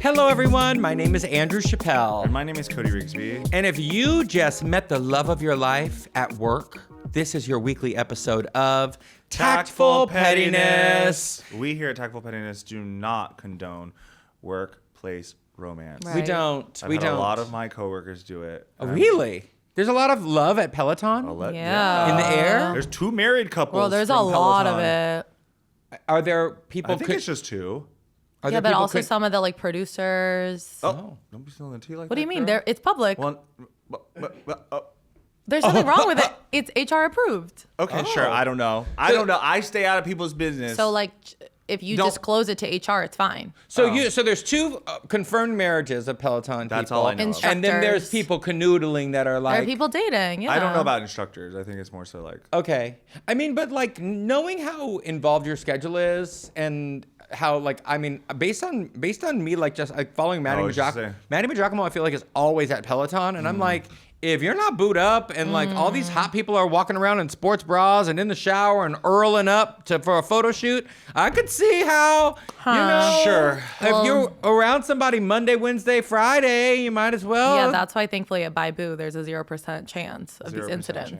Hello, everyone. My name is Andrew Chappelle. And my name is Cody Rigsby. And if you just met the love of your life at work, this is your weekly episode of Tactful Pettiness. We here at Tactful Pettiness do not condone workplace romance. We don't. I've had a lot of my coworkers do it. Oh, really? There's a lot of love at Peloton? Yeah. In the air? There's two married couples. Well, there's a from lot Peloton. of it. Are there people... I think it's just two. Are Yeah, there but people also some of the like producers. Oh, don't be spilling the tea like that. What do you mean? girl. It's public. Well, There's nothing wrong with it. It's HR approved. okay, sure. I don't know. I stay out of people's business. So like, if you Don't- disclose it to HR, it's fine. So so there's two confirmed marriages of Peloton That's people. all I know. of. And then there's Instructors. people canoodling that are like... There are people dating. Yeah. I don't know about instructors. I think it's more so like. Okay. I mean, but like knowing how involved your schedule is and how like, I mean, based on me, like just like following Maddie I was just saying. Maddie I feel like is always at Peloton. And I'm like, if you're not booed up and like all these hot people are walking around in sports bras and in the shower and earling up for a photo shoot, I could see how, you know, Sure. if you're around somebody Monday, Wednesday, Friday, you might as well. Yeah, that's why thankfully at Baibu there's a 0% chance of these 0% incidents.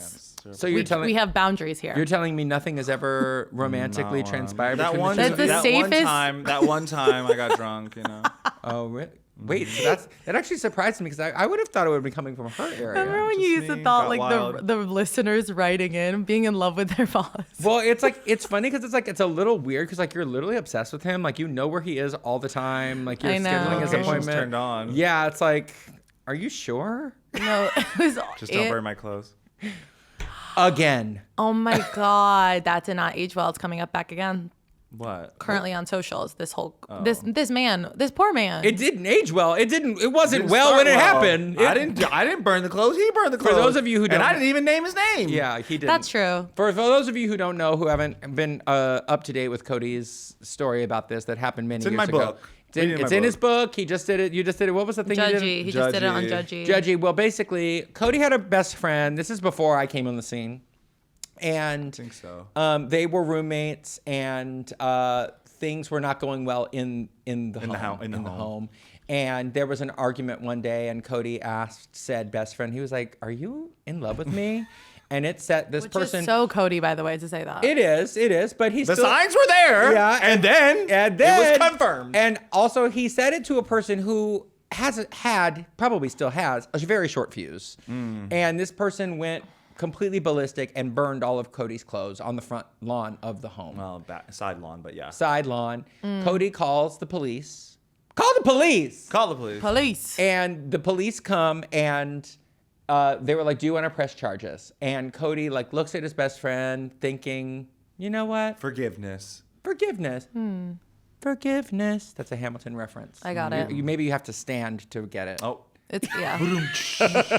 chance. So you're telling We have boundaries here. You're telling me nothing has ever romantically transpired That between one, the two? That's the that safest- one time I got drunk, you know. Oh, really? Wait, so that actually surprised me because I would have thought it would be coming from her area. Remember when you Just used to me, thought got like wild. the listeners writing in, being in love with their boss? Well, it's like it's funny because it's a little weird because like you're literally obsessed with him, like you know where he is all the time, like you're I know. scheduling his Location's appointment. turned on. Yeah, it's like, are you sure? No, it was Just don't burn my clothes. Again. Oh my God, that did not age well. It's coming up back again. What? Currently on socials, this poor man. It didn't age well. It wasn't Didn't well start when it well. happened. I didn't burn the clothes. He burned the clothes. those of you who and don't- I didn't even name his name. Yeah, he did. That's true. For those of you who don't know, who haven't been up to date with Cody's story about this that happened many It's in years my ago. book. It's in his book. He just did it. You just did it. What was the thing you did? Judgy. He just did it on Judgy. Judgy. Well, basically, Cody had a best friend. This is before I came on the scene. And I think so. They were roommates, and things were not going well in the home. And there was an argument one day, and Cody asked said best friend, he was like, "Are you in love with me?" And it set this Which person. is so Cody, by the way, to say that. It is, but he's The still, signs were there. Yeah, And then it was confirmed. And also, he said it to a person who probably still has, a very short fuse. And this person went completely ballistic and burned all of Cody's clothes on the front lawn of the home. Well, side lawn, but yeah. Side lawn. Cody calls the police. Call the police! Call the police. Police. And the police come and they were like, "Do you want to press charges?" And Cody like looks at his best friend thinking, you know what? Forgiveness. Forgiveness. Forgiveness. That's a Hamilton reference. I got it. Maybe you have to stand to get it. Oh. It's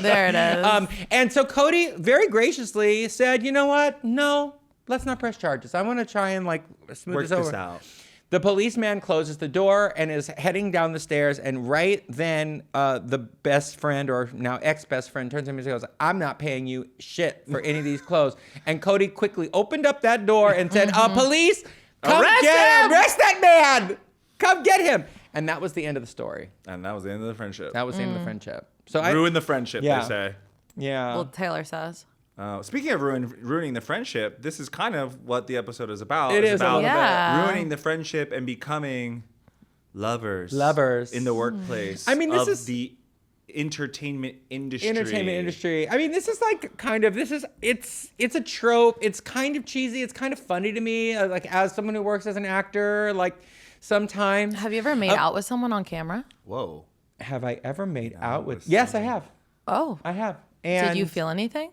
there it is. And so Cody very graciously said, you know what? No, let's not press charges. I want to try and like smooth Work this over. this out. The policeman closes the door and is heading down the stairs. And right then, the best friend, or now ex-best friend, turns to him and goes, "I'm not paying you shit for any of these clothes." And Cody quickly opened up that door and said, "Police, come Arrest him! arrest that man! Come get him!" And that was the end of the story. And that was the end of the friendship. That was the end of the friendship. So Ruin the friendship, Yeah. they say. Yeah. Well, Taylor says. Speaking of ruining the friendship, this is kind of what the episode is about. It It's is a about little bit. Yeah. ruining the friendship and becoming lovers. Lovers. in the workplace. I mean, this of is- the entertainment industry. I mean, this is like it's a trope. It's kind of cheesy. It's kind of funny to me. Like as someone who works as an actor, like sometimes. Have you ever made out with someone on camera? Whoa. Have I ever made out with? with Yes, I have. Oh. I have. And Did you feel anything?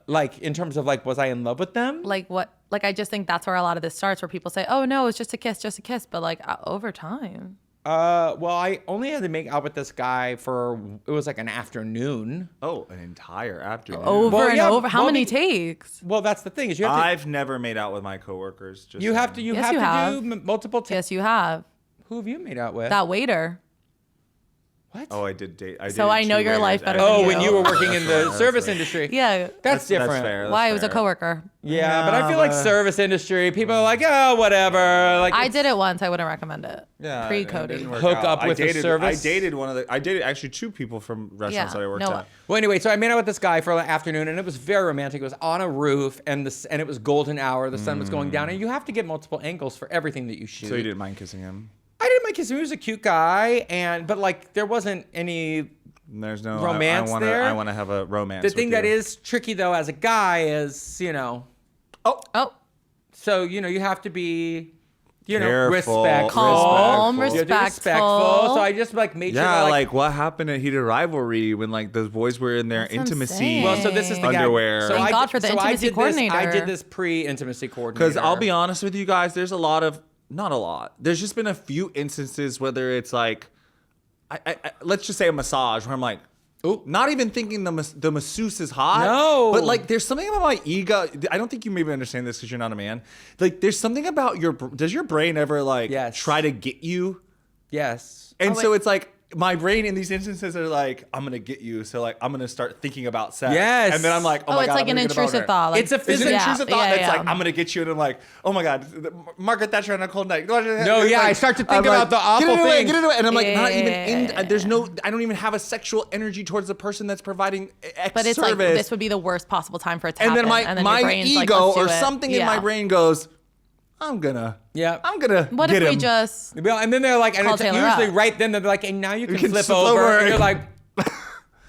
like in terms of like, was I in love with them? Like what? Like I just think that's where a lot of this starts, where people say, "Oh no, it's just a kiss," but like over time. Well, I only had to make out with this guy for it was like an afternoon. Oh, an entire afternoon. Over Well, and yeah, over. How well, many takes? Well, that's the thing is you have to. I've never made out with my coworkers. Just You have to. You Yes, have you to have. do multiple. Yes, you have. Who have you made out with? That waiter. What? Oh, I did date. So I know your life better than Oh, you. when you were working in the That's service fair. industry. Yeah. That's different. That's fair. Why? It was a coworker. Yeah, but I feel like service industry, people are like, oh, whatever. Like I did it once. I wouldn't recommend it. Yeah, Pre-Cody. Hook up with the service? I dated actually 2 people from restaurants that I worked at. Well, anyway, so I made out with this guy for an afternoon, and it was very romantic. It was on a roof, and it was golden hour. The sun was going down, and you have to get multiple angles for everything that you shoot. So you didn't mind kissing him? I didn't mind kissing him. He was a cute guy, but like there wasn't any There's no romance there. I want to have a romance. The thing that is tricky though, as a guy, is Oh. So you have to be. Careful. Respectful. Calm, You have to be respectful. respectful. So I just made sure. Yeah, that, like what happened at Heated Rivalry when the boys were in their That's what I'm intimacy? saying. Well, so this is the underwear. Gag. So Thank I God did- for the so I intimacy did coordinator. I did this pre-intimacy coordinator. Because I'll be honest with you guys, there's not a lot. There's just been a few instances, whether it's like, let's just say a massage, where I'm like, Ooh. not even thinking the masseuse is hot. No. But like, there's something about my ego. I don't think you maybe understand this because you're not a man. Like, there's something about does your brain ever Yes. try to get you? Yes. And so it's like, my brain in these instances are like, I'm gonna get you, so like I'm gonna start thinking about sex. Yes. And then I'm like, oh my it's god, like I'm an gonna get a intrusive boner. thought. Like, It's a It's an physical. intrusive thought that's yeah. like, I'm gonna get you, and I'm like, oh my god, Margaret Thatcher on a cold night. No, yeah, I start to think about the awful get it things. away, and I'm like, not even Yeah. I don't even have a sexual energy towards the person that's providing X But it's service. like this would be the worst possible time for it to and happen. then your my brain's like, ego let's do or it. something in my Yeah. brain goes, I'm gonna What get if we him. just? Well, and then they're like, and Call it's Taylor usually up. right then they're like, and now you can flip flip over. over. And you're like,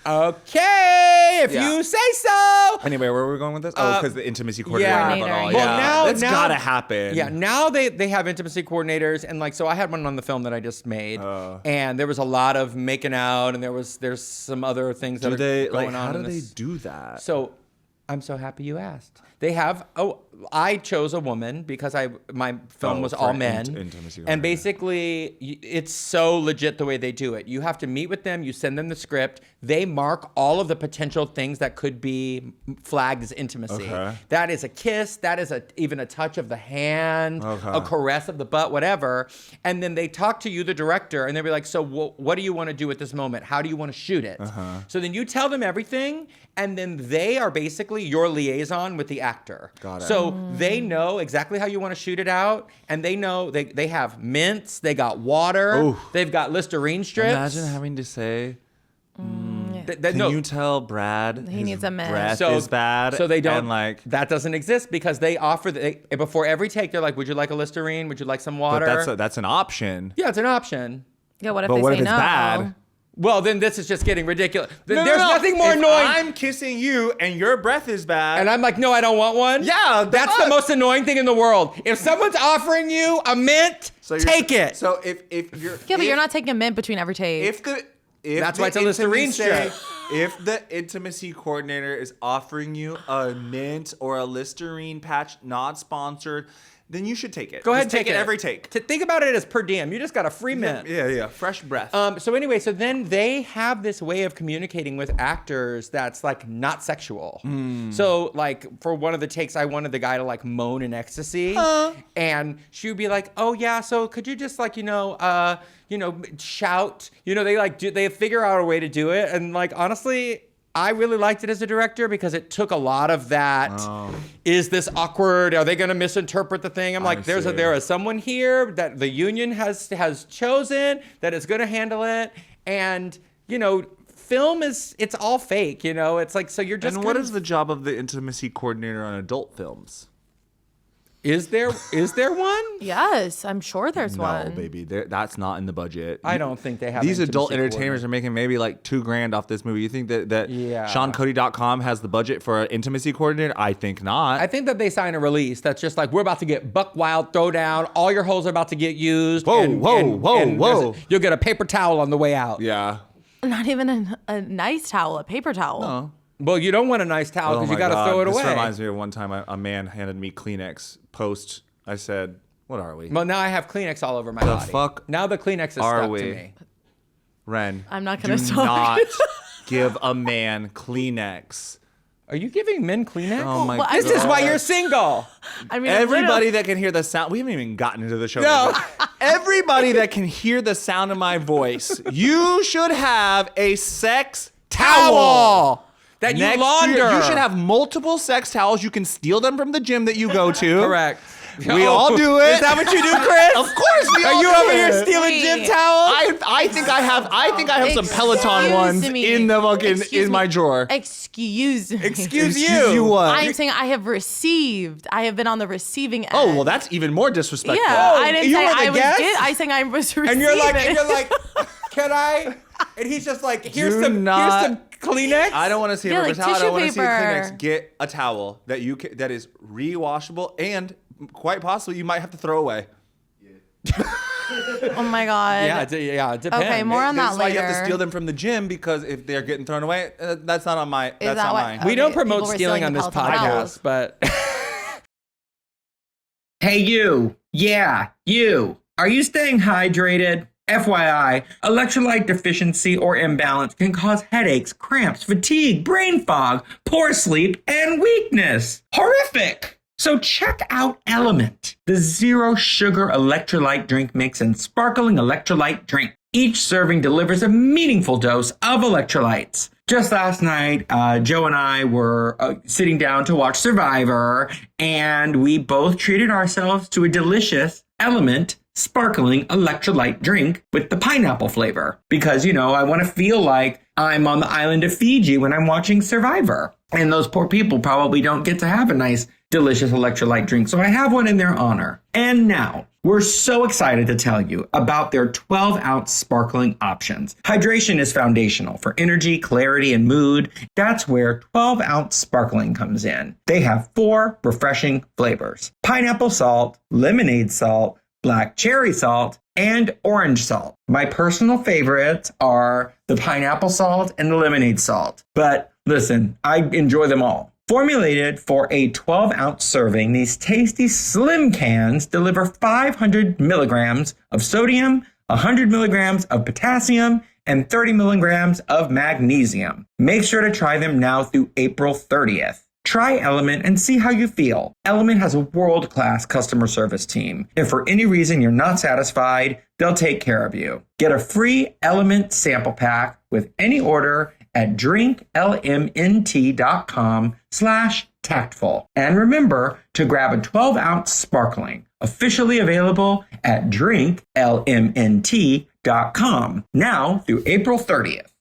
okay, if Yeah. you say so. Anyway, where were we going with this? Oh, because the intimacy coordinator. yeah. and all. Well, Yeah, that's now- gotta happen. Yeah, now they have intimacy coordinators, and so I had one on the film that I just made, and there was a lot of making out, and there's some other things that Do are they going like? on. How do in they this. do that? So, I'm so happy you asked. They have. I chose a woman because my film was for all men, intimacy and coordinator. basically it's so legit the way they do it. You have to meet with them. You send them the script. They mark all of the potential things that could be flagged as intimacy. Okay. That is a kiss. That is even a touch of the hand, Okay. a caress of the butt, whatever. And then they talk to you, the director, and they'll be like, "So what do you want to do at this moment? How do you want to shoot it?" So then you tell them everything, and then they are basically your liaison with the actor. Got it. So they know exactly how you want to shoot it out, and they know they have mints, they got water, Ooh. they've got Listerine strips. Imagine having to say, Can can you tell Brad He his needs a mint. breath is bad? So they don't. And like, that doesn't exist because they offer before every take. They're like, "Would you like a Listerine? Would you like some but water?" that's an option. Yeah, it's an option. Yeah. What if But they what say if it's no? bad? Well, then this is just getting ridiculous. No, There's nothing more if annoying. I'm kissing you and your breath is bad. And I'm like, no, I don't want one. Yeah, That's the most annoying thing in the world. If someone's offering you a mint, take it. So if you're Yeah, but you're not taking a mint between every take. if That's the why it's a Listerine intimacy- strip. If the intimacy coordinator is offering you a mint or a Listerine patch, not sponsored, then you should take it. Go ahead Just and take it every take. Think about it as per diem. You just got a free mint. Yeah. Fresh breath. So anyway, so then they have this way of communicating with actors that's like not sexual. So like for one of the takes, I wanted the guy to like moan in ecstasy, and she would be like, "Oh yeah, so could you just like shout? They figure out a way to do it." And like honestly, I really liked it as a director because it took a lot of that. Is this awkward? Are they going to misinterpret the thing? I'm like, see. there is someone here that the union has chosen that is going to handle it, and film it's all fake. It's like so you're just. and what is the job of the intimacy coordinator on adult films? Is there one? Yes, I'm sure there's one. No, baby, that's not in the budget. I don't think they have. These adult intimacy entertainers are making maybe like $2,000 off this movie. You think that Yeah. SeanCody.com has the budget for an intimacy coordinator? I think not. I think that they sign a release that's just like, we're about to get buck wild, throw down, all your holes are about to get used. Whoa, and whoa. you'll get a paper towel on the way out. yeah. Not even a nice towel, a paper towel. No. Well, you don't want a nice towel because you got to throw it away. This reminds me of one time a man handed me Kleenex post. I said, "What are we?" Well, now I have Kleenex all over my body. fuck Now the Kleenex is are stuck we? to me. Ren, I'm not gonna do talk. not give a man Kleenex. Are you giving men Kleenex? Oh my Well, This is why God. you're single. I mean, Everybody literally- that can hear the sound. We haven't even gotten into the show. No. yet. everybody that can hear the sound of my voice, you should have a sex towel. That you Next to launder. you should have multiple sex towels. You can steal them from the gym that you go to. Correct. We all do it. Is that what you do, Chris? Of course we all Are you do over it. here stealing gym towels? I think I have some Peloton ones in the fucking in my drawer. Excuse me. Excuse you. Excuse you what? I'm saying I have received. I have been on the receiving end. Oh, well, that's even more disrespectful. Yeah, Oh, I didn't you say were the I was guest? good. I saying I was receiving. And you're like, can I? And he's just like, here's Do some Kleenex. I don't want to see a Yeah, paper like towel. I tissue don't want to see a paper. Kleenex. Get a towel that is rewashable and quite possibly you might have to throw away. Oh my god. Yeah, it depends. Okay, more on that That's why later. you have to steal them from the gym because if they're getting thrown away, that's not on my. That's that not what- mine. We don't Okay, promote people were stealing stealing on the this Peloton podcast, towels. but. Hey, you. Yeah, you. Are you staying hydrated? FYI, electrolyte deficiency or imbalance can cause headaches, cramps, fatigue, brain fog, poor sleep, and weakness. Horrific! So check out Element, the zero sugar electrolyte drink mix and sparkling electrolyte drink. Each serving delivers a meaningful dose of electrolytes. Just last night, Joe and I were sitting down to watch Survivor, and we both treated ourselves to a delicious Element sparkling electrolyte drink with the pineapple flavor. Because, I want to feel like I'm on the island of Fiji when I'm watching Survivor. And those poor people probably don't get to have a nice, delicious electrolyte drink. So I have one in their honor. And now, we're so excited to tell you about their 12-ounce sparkling options. Hydration is foundational for energy, clarity, and mood. That's where 12-ounce sparkling comes in. They have 4 refreshing flavors: pineapple salt, lemonade salt, black cherry salt, and orange salt. My personal favorites are the pineapple salt and the lemonade salt. But listen, I enjoy them all. Formulated for a 12-ounce serving, these tasty slim cans deliver 500 milligrams of sodium, 100 milligrams of potassium, and 30 milligrams of magnesium. Make sure to try them now through April 30th. Try Element and see how you feel. Element has a world-class customer service team. If for any reason you're not satisfied, they'll take care of you. Get a free Element sample pack with any order at drinklmnt.com/tactful. And remember to grab a 12-ounce sparkling, officially available at drinklmnt.com, now through April 30th.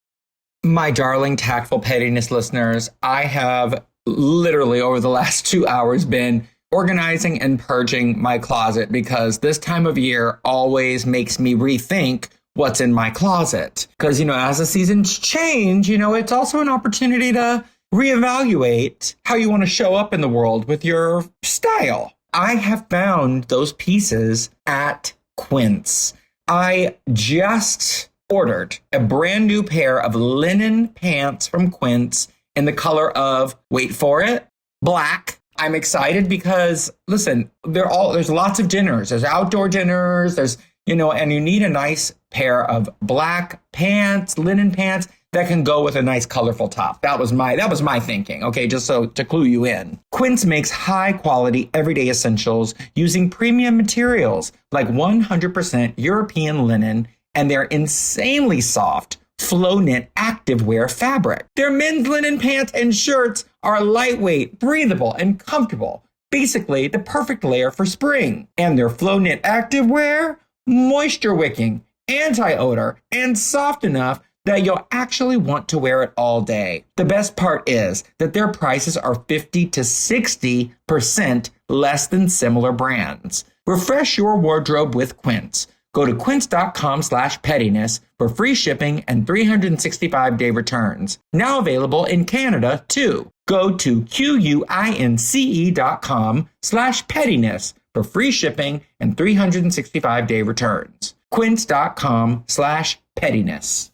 My darling Tactful Pettiness listeners, I have literally over the last 2 hours been organizing and purging my closet because this time of year always makes me rethink what's in my closet. Because, as the seasons change, it's also an opportunity to reevaluate how you want to show up in the world with your style. I have found those pieces at Quince. I just ordered a brand new pair of linen pants from Quince in the color of, wait for it, black. I'm excited because, listen, there's lots of dinners. There's outdoor dinners. There's, and you need a nice pair of black pants, linen pants that can go with a nice colorful top. That was my thinking. Okay, just so to clue you in. Quince makes high quality everyday essentials using premium materials like 100% European linen and their insanely soft flow knit activewear fabric. Their men's linen pants and shirts are lightweight, breathable, and comfortable. Basically, the perfect layer for spring. And their flow knit activewear, moisture wicking, anti-odor, and soft enough that you'll actually want to wear it all day. The best part is that their prices are 50 to 60% less than similar brands. Refresh your wardrobe with Quince. Go to quince.com/pettiness for free shipping and 365-day returns. Now available in Canada, too. Go to quince.com/pettiness for free shipping and 365-day returns. Quince.com/pettiness.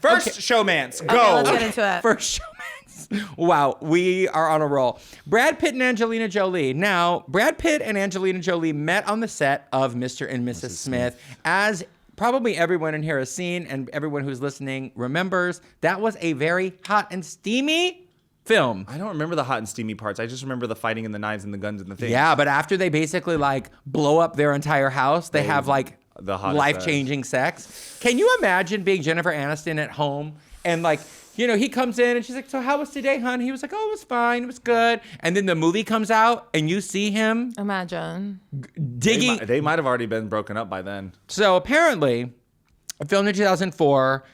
First showmance, go. Okay, let's get into it. First Showmance. Wow, we are on a roll. Brad Pitt and Angelina Jolie. Now, Brad Pitt and Angelina Jolie met on the set of Mr. and Mrs. Smith. As probably everyone in here has seen and everyone who's listening remembers, that was a very hot and steamy film. I don't remember the hot and steamy parts. I just remember the fighting and the knives and the guns and the things. Yeah, but after they basically like blow up their entire house, they have like the hottest life-changing sex. Can you imagine being Jennifer Aniston at home and like, you know, he comes in and she's like, so how was today, hon? He was like, oh, it was fine. It was good. And then the movie comes out and you see him Imagine. digging. They might have already been broken up by then. So apparently, filmed in 2004,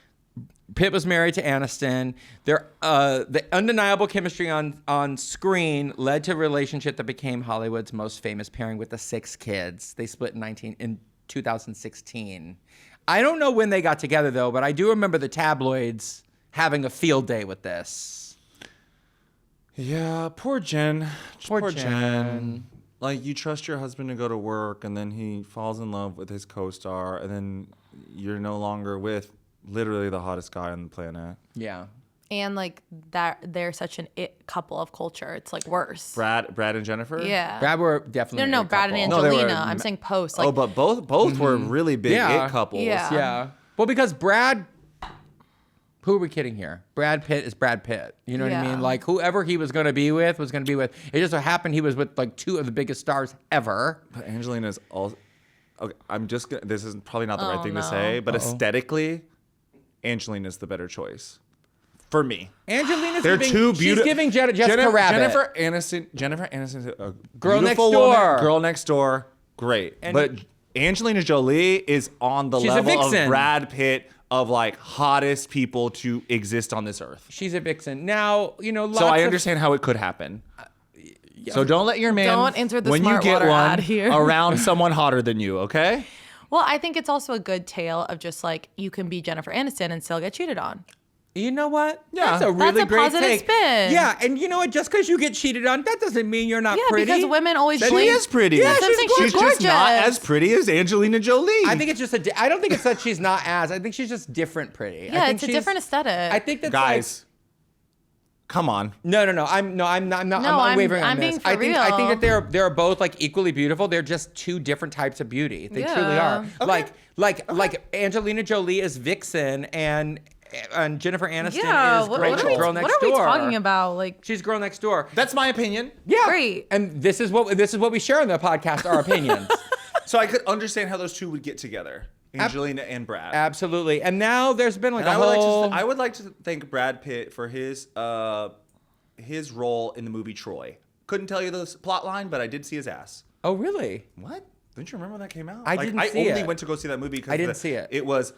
Pitt was married to Aniston. The undeniable chemistry on screen led to a relationship that became Hollywood's most famous pairing with the 6 kids. They split in 2016. I don't know when they got together though, but I do remember the tabloids having a field day with this. Yeah, poor Jen. Poor Jen. Like, you trust your husband to go to work, and then he falls in love with his co-star, and then you're no longer with literally the hottest guy on the planet. Yeah. And like that, they're such an it couple of culture. It's like worse. Brad and Jennifer? Yeah. Brad were definitely No, a Brad and couple. No, they were- Angelina. I'm saying post. Like, But both were really big Yeah. it couples. Yeah. Yeah. Well, because Brad, who are we kidding here? Brad Pitt is Brad Pitt. You know what I Yeah. mean? Like whoever he was going to be with was going to be with. It just so happened he was with like 2 of the biggest stars ever. But Angelina's all. Okay, I'm just gonna. This is probably not the right thing to no. say, but aesthetically, Angelina's the better choice for me. Angelina's They're giving, too she's beautiful. giving Jessica Rabbit. Jennifer Aniston's a Girl Next beautiful Door. woman. Girl Next Door, great. And- but Angelina Jolie is on the She's a level of vixen. Brad Pitt of like hottest people to exist on this earth. She's a vixen. Now, you know, lots So I of- understand how it could happen. So don't let your man, Don't enter the when you smart get water one, ad here. around someone hotter than you, okay? well, I think it's also a good tale of just like you can be Jennifer Aniston and still get cheated on. You know what? Yeah. That's a really That's a great positive take. spin. Yeah, and you know what? Just because you get cheated on, that doesn't mean you're not Yeah, pretty. because women always She blame. is pretty. Yeah, That's what I'm saying, she's she's just not gorgeous. as pretty as Angelina Jolie. I think it's just I don't think it's that she's not as. I think she's just different pretty. I Yeah, think it's a she's- different aesthetic. I think that's guys, come on. No. I'm not. No, I'm wavering on I'm this. being for I think that real. they're both like equally beautiful. They're just 2 different types of beauty. They truly Yeah. are. Like Angelina Jolie is Vixen and Jennifer Aniston yeah, is what Rachel, are we, Girl Next what are we Door. talking about? Like, She's Girl Next Door. That's my opinion. Yeah. Great. And this is what we share on the podcast. Our opinions. So I could understand how those two would get together, Angelina and Brad. Absolutely. And now there's been like And a whole. I would like to thank Brad Pitt for his role in the movie Troy. Couldn't tell you the plot line, but I did see his ass. Oh really? What? Didn't you remember when that came out? I didn't see I only it. went to go see that movie because I didn't see it. It was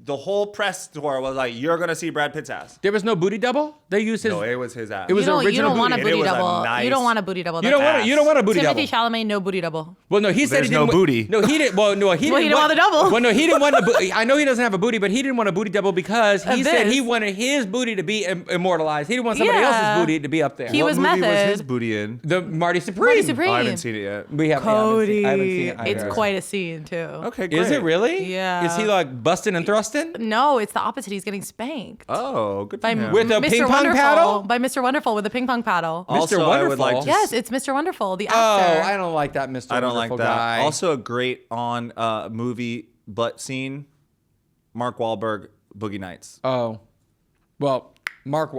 the whole press tour was like, you're gonna see Brad Pitt's ass. There was no booty double. They used his. No, it was his ass. It was you original don't want a booty. booty And it was a double. nice- You don't want a booty double. You don't want. You don't want a booty Timothy double. Chalamet, no booty double. Well, no, he said There's he didn't no booty. No, he didn't. Well, no, he didn't. He didn't want the double. Well, no, he didn't want a booty. I know he doesn't have a booty, but he didn't want a booty double because he Of said this. he wanted his booty to be immortalized. He didn't want somebody Yeah. else's booty to be up there. He What was movie was method. his booty in? The Marty Supreme. Marty Supreme. Oh, I haven't seen it yet. We have. Cody. I haven't seen it It's either. quite a scene too. Okay, great. Is it really? Yeah. Is he like busting and thrusting? No, it's the opposite. He's getting spanked. Oh, good for By him. With a Mr. ping pong Wonderful, paddle? by Mr. Wonderful with a ping pong paddle. Also, Mr. I would like Wonderful? to Yes, it's Mr. Wonderful, the Oh, actor. I don't like that, Mr. I don't like Wonderful that. guy. Also, a great on movie butt scene. Mark Wahlberg, Boogie Nights. Oh, well,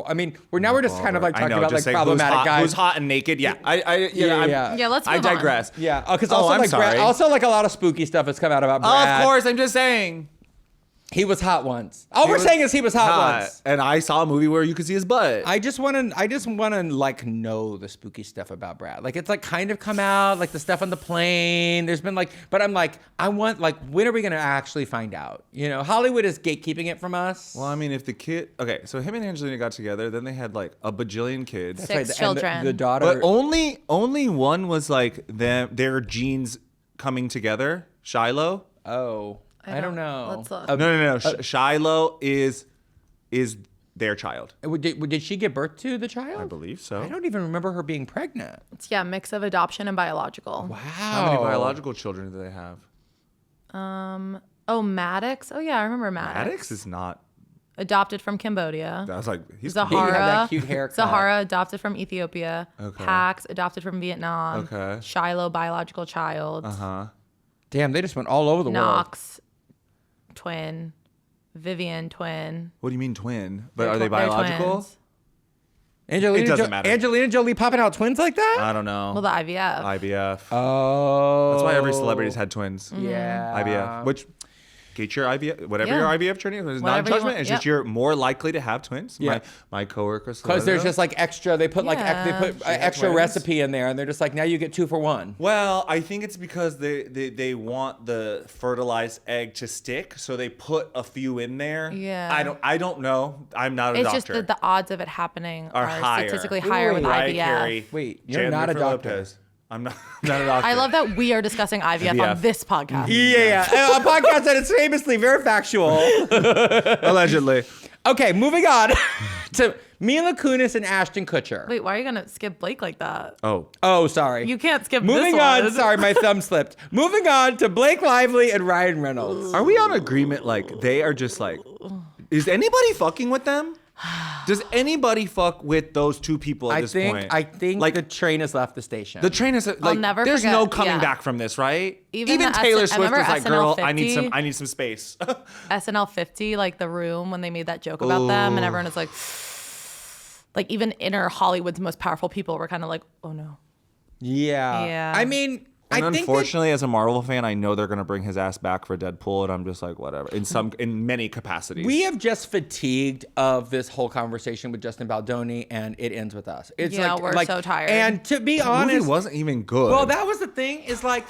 I mean, we're just kind of like I talking know, about like just say problematic guys. who's hot and naked. Yeah, Yeah. Yeah, let's I move on. digress. Yeah, because Oh, also I'm like sorry. also like a lot of spooky stuff has come out about Brad. Of course, I'm just saying. He was hot once. All we're saying is he was hot once. And I saw a movie where you could see his butt. I just want to like know the spooky stuff about Brad. Like it's like kind of come out, like the stuff on the plane. There's been like, but I'm like, I want like, when are we gonna actually find out? You know, Hollywood is gatekeeping it from us. Well, I mean, if the kid, okay, so him and Angelina got together, then they had like a bajillion kids, Six and children. The daughter. but only one was like their genes coming together. Shiloh. Oh, I don't know. Let's look. No. Shiloh is their child. Did she give birth to the child? I believe so. I don't even remember her being pregnant. It's, yeah, mix of adoption and biological. Wow. How many biological children do they have? Oh, Maddox. Oh yeah, I remember Maddox. Maddox is not. Adopted from Cambodia. I was like, he's Zahara. He had that cute haircut. Zahara adopted from Ethiopia. Okay. Pax adopted from Vietnam. Okay. Shiloh biological child. Damn, they just went all over the world. Knox twin. Vivian twin. What do you mean twin? But are They're they biological? twins. Angelina It doesn't matter. Angelina Jolie popping out twins like that? I don't know. Well, the IVF. IVF. Oh. That's why every celebrity's had twins. Yeah. IVF. Which, get your IVF, whatever Yeah. your IVF journey is, not a Whatever you judgment. want, It's just yep. you're more likely to have twins. Yeah. My coworkers. Because there's just like extra, they put like, they Yeah. put extra twins. recipe in there and they're just like, now you get 2 for 1. Well, I think it's because they want the fertilized egg to stick, so they put a few in there. Yeah. I don't know. I'm not a It's doctor. just that the odds of it happening Are are higher. statistically higher with Mariah IVF. Carey, Wait, you're not a Jennifer doctor. Lopez. I'm not a doctor. I love that we are discussing IVF on IVF. this podcast. Yeah. A podcast that is famously very factual. Allegedly. Okay, moving on to Mila Kunis and Ashton Kutcher. Wait, why are you gonna skip Blake like that? Oh, sorry. You can't skip Moving this on. one. Sorry, my thumb slipped. Moving on to Blake Lively and Ryan Reynolds. Are we on agreement? Like they are just like, is anybody fucking with them? Does anybody fuck with those two people at this point? I think like the train has left the station. the train is like. never there's forget- no coming yeah. back from this, right? Even the Taylor SN Swift remember is like, SNL girl, 50? I need some space. SNL 50, like the room when they made that joke about them, and everyone was like even inner Hollywood's most powerful people were kind of like, oh no. yeah. Yeah. I mean, And I think unfortunately, as a Marvel fan, I know they're gonna bring his ass back for Deadpool, and I'm just like, whatever. In many capacities, we have just fatigued of this whole conversation with Justin Baldoni, and it ends with us. It's Yeah, like, we're so tired. And to be the honest, movie wasn't even good. well, that was the thing. Is like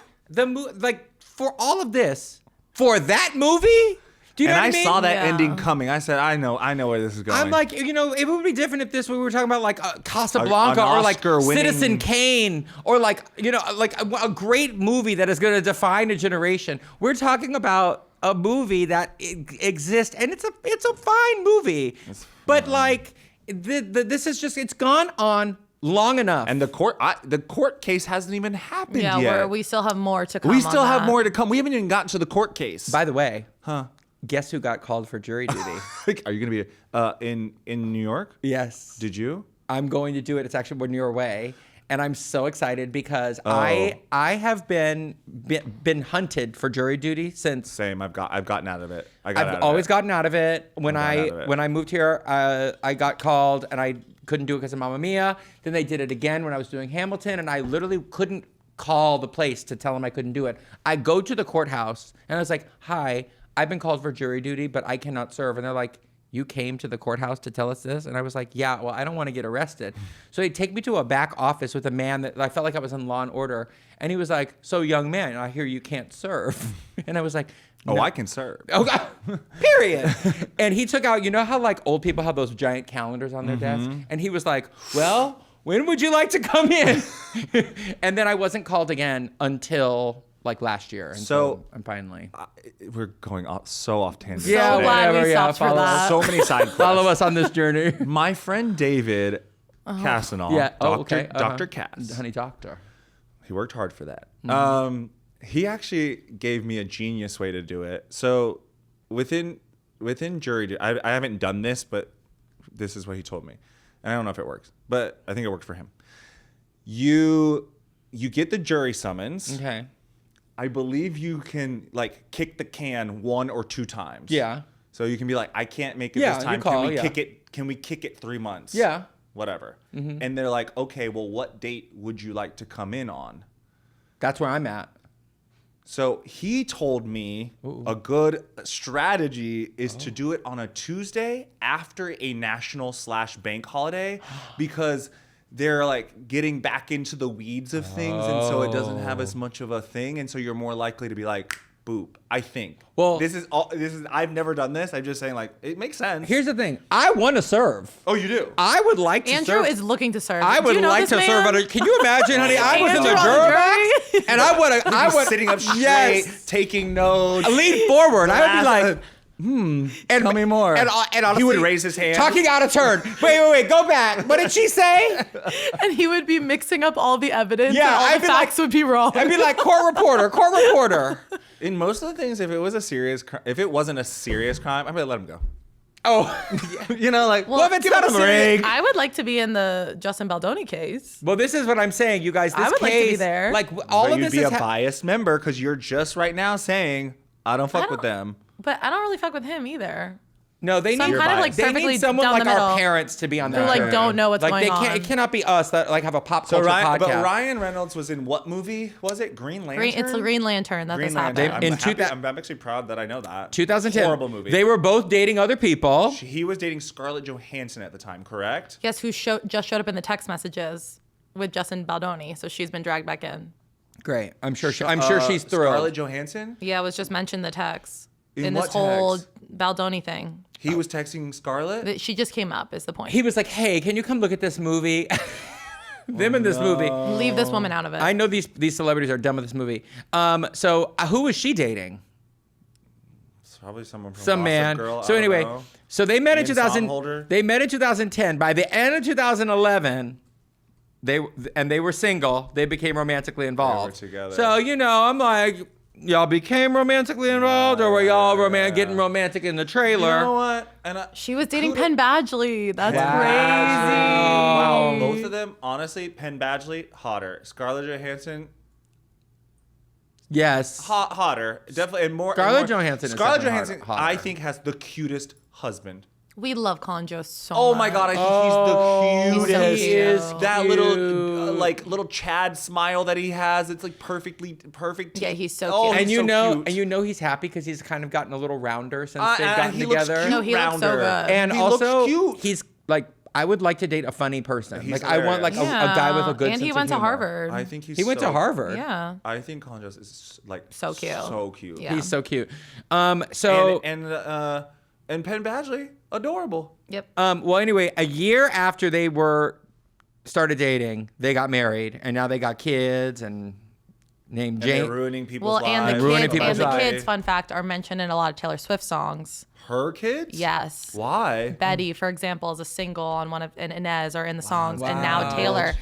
for all of this, for that movie. Do you know and what I I mean? saw that Yeah. ending coming. I said, I know where this is going. I'm like, it would be different if this we were talking about like Casablanca An or like Oscar-winning- Citizen Kane or like like a great movie that is going to define a generation. We're talking about a movie that exists and it's a fine movie, but like this is just it's gone on long enough. and the court case hasn't even happened Yeah, yet. we still have more to come. We on still have that. more to come. We haven't even gotten to the court case. By the way, guess who got called for jury duty? Are you gonna be in New York? Yes. Did you? I'm going to do it. It's actually when you're away. And I'm so excited because Oh. I have been hunted for jury duty since Same. I've gotten out of it. I've always gotten out of it. When I've gotten out of it. when I moved here, I got called and I couldn't do it because of Mamma Mia. Then they did it again when I was doing Hamilton, and I literally couldn't call the place to tell them I couldn't do it. I go to the courthouse and I was like, "Hi, I've been called for jury duty, but I cannot serve." And they're like, "You came to the courthouse to tell us this?" And I was like, "Yeah, well, I don't want to get arrested." So they take me to a back office with a man that I felt like I was in Law and Order. And he was like, "So, young man, I hear you can't serve." And I was like, Oh, "No." I can serve. Oh, God. Period. And he took out, how like old people have those giant calendars on their desk? And he was like, "Well, when would you like to come in?" And then I wasn't called again until like last year. And So- I'm finally. We're going so off tangent. Yeah, So glad whatever, we yeah, stopped for follow that. So many side quests. Follow us on this journey. My friend David Casanova, Yeah. Dr. Oh, okay. Dr. Cass. Honey doctor. He worked hard for that. Mm-hmm. He actually gave me a genius way to do it. So within jury, I haven't done this, but this is what he told me. And I don't know if it works, but I think it worked for him. You get the jury summons. Okay. I believe you can like kick the can 1 or 2 times. Yeah. So you can be like, I can't make it Yeah, this you time. call, can we yeah. kick it? Can we kick it 3 months? Yeah. Whatever. And they're like, okay, well, what date would you like to come in on? That's where I'm at. So he told me a good strategy is to do it on a Tuesday after a national/bank holiday because they're like getting back into the weeds of things. And so it doesn't have as much of a thing. And so you're more likely to be like, boop, I think. Well- this is I've never done this. I'm just saying like, it makes sense. Here's the thing. I want to serve. Oh, you do? I would like to Andrew serve. is looking to serve. I Do would you know like this to man? serve on a. Can you imagine, honey? I was in the Andrew on juror the box, jury? and I would Sitting up straight, Yes. taking notes. Lean forward. I would be like, and tell me more. And honestly, He would raise his hand. Talking out of turn. Wait, go back. What did she say? And he would be mixing up all the evidence. Yeah, and all I'd the be facts like- would be wrong. I'd be like, court reporter. In most of the things, if it wasn't a serious crime, I'd be like, let him go. Oh, You know, like, Well, if it's give not him a a serious- break. I would like to be in the Justin Baldoni case. well, this is what I'm saying, you guys. This I would case, like to be there. like all But of you'd this be is a biased member because you're just right now saying, I don't fuck with them. But I don't really fuck with him either. No, they So need I'm kind of like they perfectly need someone down like the middle our parents to be on who that. like show. don't know what's Like going they on. can't. It cannot be us that like have a pop So culture Ryan, podcast. but Ryan Reynolds was in what movie? Was it Green Lantern? It's the Green Lantern that Green this Lantern. happened. I'm actually proud that I know that. 2010. Horrible movie. They were both dating other people. He was dating Scarlett Johansson at the time, correct? Guess who just showed up in the text messages with Justin Baldoni? So she's been dragged back in. Great. I'm sure she's thrilled. Scarlett Johansson? Yeah, it was just mentioned in the text. In this what whole text? Baldoni thing. He was texting Scarlett? She just came up, is the point. He was like, "Hey, can you come look at this movie?" Them in this movie. Leave this woman out of it. I know these celebrities are done with this movie. So who was she dating? It's probably someone from Some Gossip man. Girl. So I don't anyway, know. so they met in Ian 2000. Somerhalder? They met in 2010. By the end of 2011, they were single. They became romantically involved. together. So I'm like, y'all became romantically involved, or were y'all getting romantic in the trailer? You know what? She was dating Penn Badgley. That's Wow. crazy. Wow, both of them, honestly, Penn Badgley, hotter. Scarlett Johansson, Yes. hotter. Definitely. And more. Scarlett Johansson is Scarlett definitely Johansson, hotter. I think, has the cutest husband. We love Colin Jost so much. Oh my God, I think he's the cutest. He is that cute. little Chad smile that he has. It's like perfect. Yeah, he's so Oh, cute. And he's so cute. he's happy because he's kind of gotten a little rounder since they've and gotten he looks together. cute No, he looks so rounder. good. And He also, looks cute. he's like, I would like to date a funny person. He's Like, I want like a guy with a good And sense he of went to humor. Harvard. I think he's He went to Harvard. Yeah. I think Colin Jost is like So cute. So cute. Yeah. He's so cute. So And Penn Badgley, adorable. Yep. well, anyway, a year after they started dating, they got married, and now they got kids and named And they're Jane. ruining people's Well, lives. and Ruining the people's kids, and the lives. kids, fun fact, are mentioned in a lot of Taylor Swift songs. Her kids? Yes. Why? Betty, for example, is a single on one of, and Inez are in the songs, and now Wow. Taylor.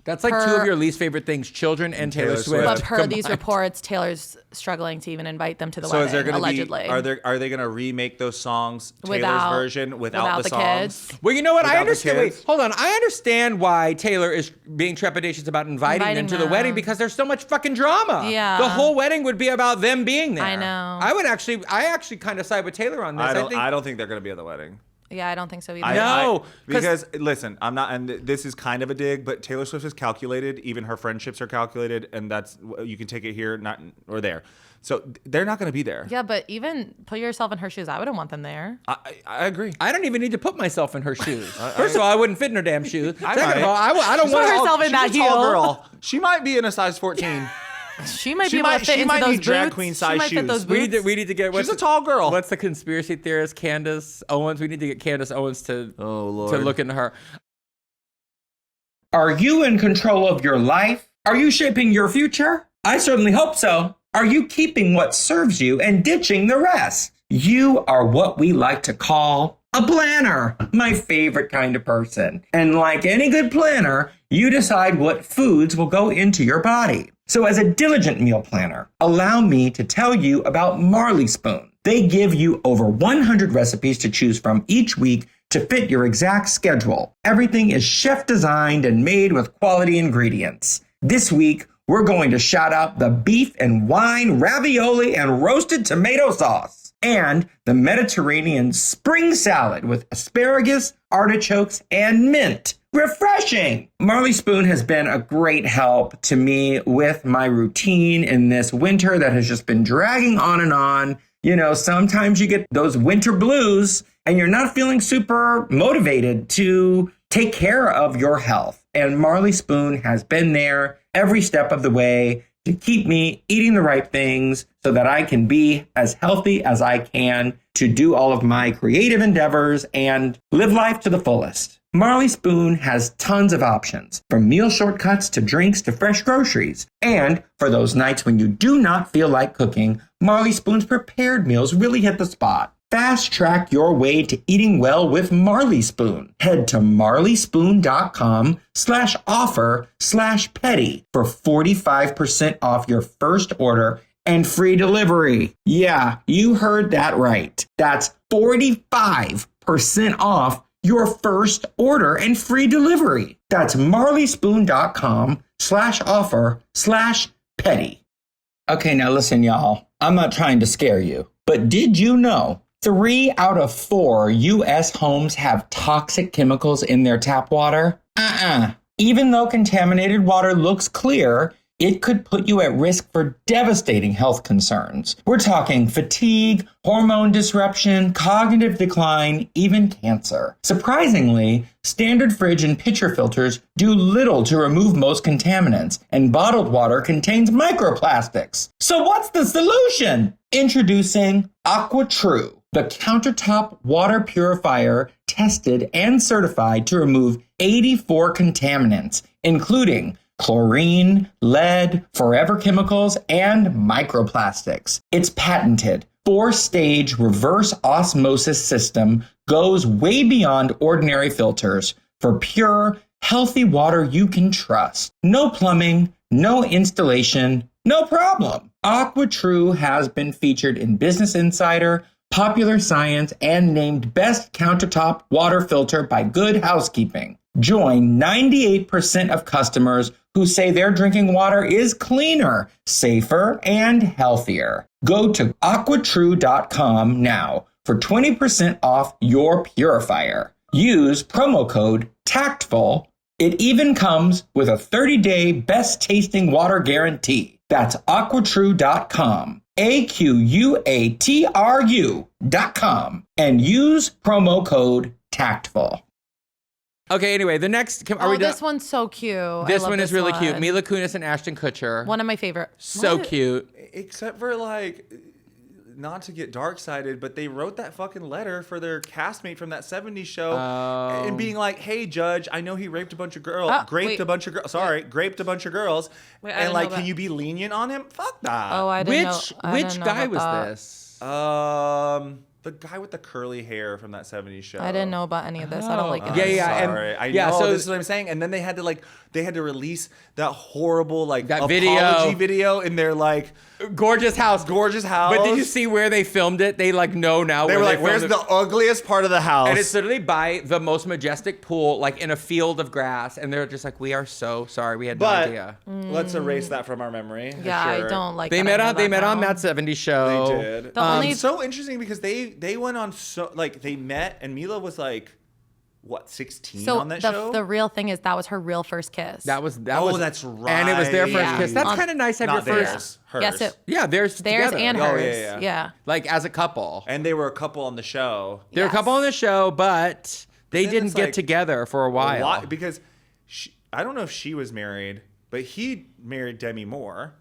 That's like two her- of your least favorite things: children and Taylor Taylor Swift. Swift. But per these reports, Taylor's struggling to even invite them to the So wedding, is there going to allegedly. be? Are they going to remake those songs Taylor's Without- version without without the the songs? kids? Well, you know what? I Without the understand. Wait, kids? hold on. I understand why Taylor is being trepidatious about inviting them to the them. wedding because there's so much fucking drama. Yeah. The whole wedding would be about them being there. I know. I actually kind of side with Taylor on this. I don't think they're going to be at the wedding. Yeah, I don't think so either. No, 'cause- because listen, I'm not, and this is kind of a dig, but Taylor Swift is calculated. Even her friendships are calculated, and that's you can take it here, not or there. So they're not going to be there. Yeah, but even put yourself in her shoes. I wouldn't want them there. I agree. I don't even need to put myself in her shoes. First of all, I wouldn't fit in her damn shoes. I Second of might. all, I don't Put want herself in She's that a tall heel. girl. She might be in a size 14. She might She be able might- to fit she into might those need drag boots. queen She size might fit shoes. those We boots. need to get. She's a tall girl. What's the conspiracy theorist Candace Owens? We need to get Candace Owens to look into her. Are you in control of your life? Are you shaping your future? I certainly hope so. Are you keeping what serves you and ditching the rest? You are what we like to call a planner, my favorite kind of person. And like any good planner, you decide what foods will go into your body. So as a diligent meal planner, allow me to tell you about Marley Spoon. They give you over 100 recipes to choose from each week to fit your exact schedule. Everything is chef designed and made with quality ingredients. This week, we're going to shout out the beef and wine ravioli and roasted tomato sauce, and the Mediterranean spring salad with asparagus, artichokes, and mint. Refreshing! Marley Spoon has been a great help to me with my routine in this winter that has just been dragging on and on. You know, sometimes you get those winter blues and you're not feeling super motivated to take care of your health. And Marley Spoon has been there every step of the way to keep me eating the right things so that I can be as healthy as I can to do all of my creative endeavors and live life to the fullest. Marley Spoon has tons of options, from meal shortcuts to drinks to fresh groceries. And for those nights when you do not feel like cooking, Marley Spoon's prepared meals really hit the spot. Fast track your way to eating well with Marley Spoon. Head to marleyspoon.com/offer/petty for 45% off your first order and free delivery. Yeah, you heard that right. That's 45% off your first order and free delivery. That's marleyspoon.com/offer/petty. Okay, now listen, y'all. I'm not trying to scare you, but did you know 3 out of 4 U.S. homes have toxic chemicals in their tap water. Even though contaminated water looks clear, it could put you at risk for devastating health concerns. We're talking fatigue, hormone disruption, cognitive decline, even cancer. Surprisingly, standard fridge and pitcher filters do little to remove most contaminants, and bottled water contains microplastics. So what's the solution? Introducing AquaTrue, the countertop water purifier tested and certified to remove 84 contaminants, including chlorine, lead, forever chemicals, and microplastics. Its patented 4-stage reverse osmosis system goes way beyond ordinary filters for pure, healthy water you can trust. No plumbing, no installation, no problem. AquaTrue has been featured in Business Insider, Popular Science, and named Best Countertop Water Filter by Good Housekeeping. Join 98% of customers who say their drinking water is cleaner, safer, and healthier. Go to aquatrue.com now for 20% off your purifier. Use promo code TACTFUL. It even comes with a 30-day best tasting water guarantee. That's aquatrue.com. AQUATRU.com. And use promo code TACTFUL. Okay, anyway, the next... This one's so cute. This one is really cute. Mila Kunis and Ashton Kutcher. One of my favorite. So cute. Except for, like, not to get dark-sided, but they wrote that fucking letter for their castmate from that 70s show and being like, hey, judge, I know he raped a bunch of girls. Graped a bunch of girls. Wait, and, like, can you be lenient on him? Fuck that. Oh, I didn't know. Which guy was this? The guy with the curly hair from that 70s show. I didn't know about any of this. I don't like it. Sorry. I know. So this is what I'm saying. And then they had to release that horrible that apology video in their like gorgeous house. But did you see where they filmed it? They know now. They were like, "Where's the ugliest part of the house?" And it's literally by the most majestic pool, like in a field of grass. And they're just like, "We are so sorry. We had no idea." Let's erase that from our memory. Yeah, sure. I don't like. They met on that 70s show. They did. It's so interesting because they went on they met and Mila was like, what, 16 on that show? The real thing is that was her real first kiss. That was that's right. And it was their first kiss. That's kind of nice to have your first. Hers. Yes, theirs together. and hers. Yeah. Like as a couple. And they were a couple on the show. They were a couple on the show, but they didn't get together for a while. Because I don't know if she was married, but he married Demi Moore.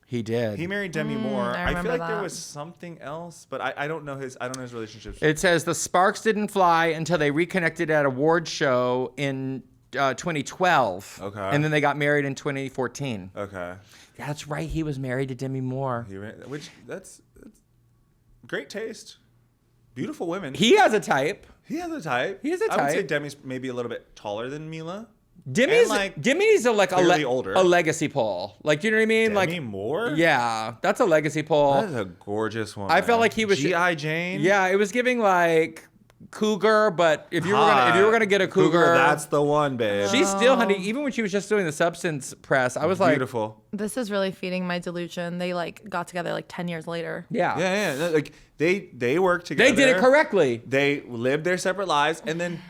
He did. He married Demi Moore. I feel like there that. was something else, but I don't know his relationships. It says the sparks didn't fly until they reconnected at a award show in 2012. Okay. And then they got married in 2014. Okay. Yeah, that's right. He was married to Demi Moore. That's great taste. Beautiful women. He has a type. He has a type. I would say Demi's maybe a little bit taller than Mila. Demi's a older. A legacy poll. Like, do you know what I mean? Demi Moore? Yeah, that's a legacy poll. That is a gorgeous one. I felt like he was G.I. Jane. Yeah, it was giving like cougar, but if you were gonna get a cougar, that's the one, babe. She's still, honey. Even when she was just doing the Substance press, I was like, beautiful. This is really feeding my delusion. They got together 10 years later. Yeah. Like they worked together. They did it correctly. They lived their separate lives, and then.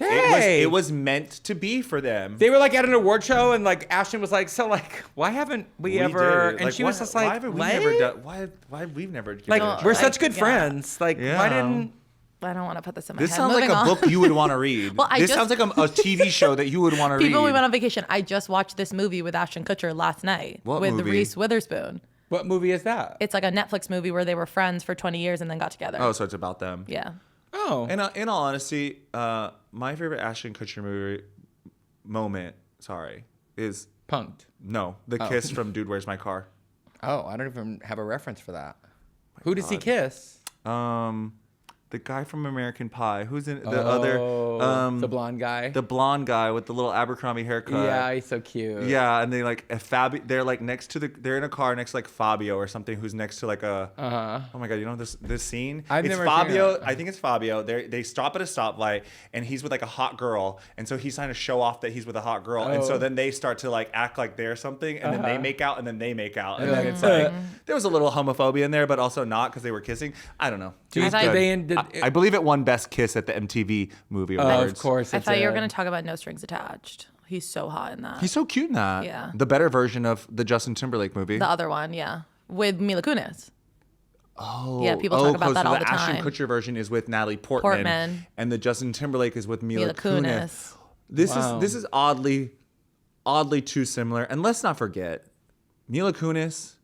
It was meant to be for them. They were at an award show, and Ashton was like, "So why haven't we ever?" And she was just like, "Why haven't we never done? Why have we never? We're such good friends. Why didn't?" I don't want to put this in my head. This sounds Moving like on. a book you would want to read. This sounds like a TV show that you would want to read. People, we went on vacation. I just watched this movie with Ashton Kutcher last night with movie? Reese Witherspoon. What movie is that? It's like a Netflix movie where they were friends for 20 years and then got together. Oh, so it's about them. Yeah. Oh. And in all honesty, my favorite Ashton Kutcher movie moment, is Punked. No, the kiss from Dude, Where's My Car? Oh, I don't even have a reference for that. Who does he kiss? The guy from American Pie. Who's in the other? The blonde guy. The blonde guy with the little Abercrombie haircut. Yeah, he's so cute. Yeah, and they like they're like next to they're in a car next to like Fabio or something who's next to like a oh my god, you know this scene? I've it's never Fabio. seen it. I think it's Fabio. They stop at a stoplight and he's with like a hot girl, and so he's trying to show off that he's with a hot girl, and so then they start to like act like they're something, and then they make out, and then they make out, and then it's like there was a little homophobia in there, but also not because they were kissing. I don't know. Dude, I believe it won Best Kiss at the MTV Movie Awards. of course. I thought you were going to talk about No Strings Attached. He's so hot in that. He's so cute in that. Yeah. The better version of the Justin Timberlake movie. The other one, yeah. With Mila Kunis. Oh. Yeah, people talk about that all the The Ashton time. Kutcher version is with Natalie Portman. And the Justin Timberlake is with Mila Kunis. This is oddly too similar. And let's not forget, Mila Kunis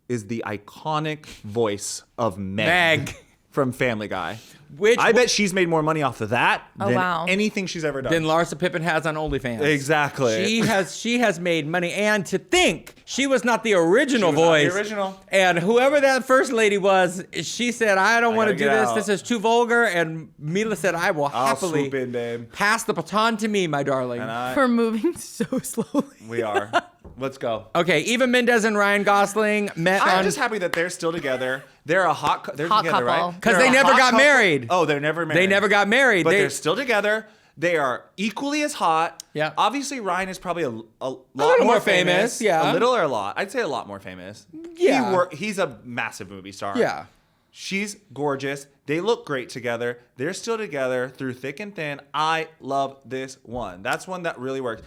is the iconic voice of Meg. From Family Guy. I bet she's made more money off of that than anything she's ever done. Than Larsa Pippen has on OnlyFans. Exactly. She has made money, and to think she was not the original voice. Not the original. And whoever that first lady was, she said, "I don't want to do this. out. This is too vulgar." And Mila said, "I will happily swoop in, babe. pass the baton to me, my darling." For moving so slowly. We are. Let's go. Okay, Eva Mendes and Ryan Gosling met I'm on just happy that they're still together. They're a they're Hot together, couple. right? because They're they a never hot got couple. married. Oh, they're never married. They never got married. But they're still together. They are equally as hot. Yeah. Obviously, Ryan is probably a lot little more more famous, yeah. A little or a lot. I'd say a lot more famous. Yeah. He's a massive movie star. Yeah. She's gorgeous. They look great together. They're still together through thick and thin. I love this one. That's one that really works.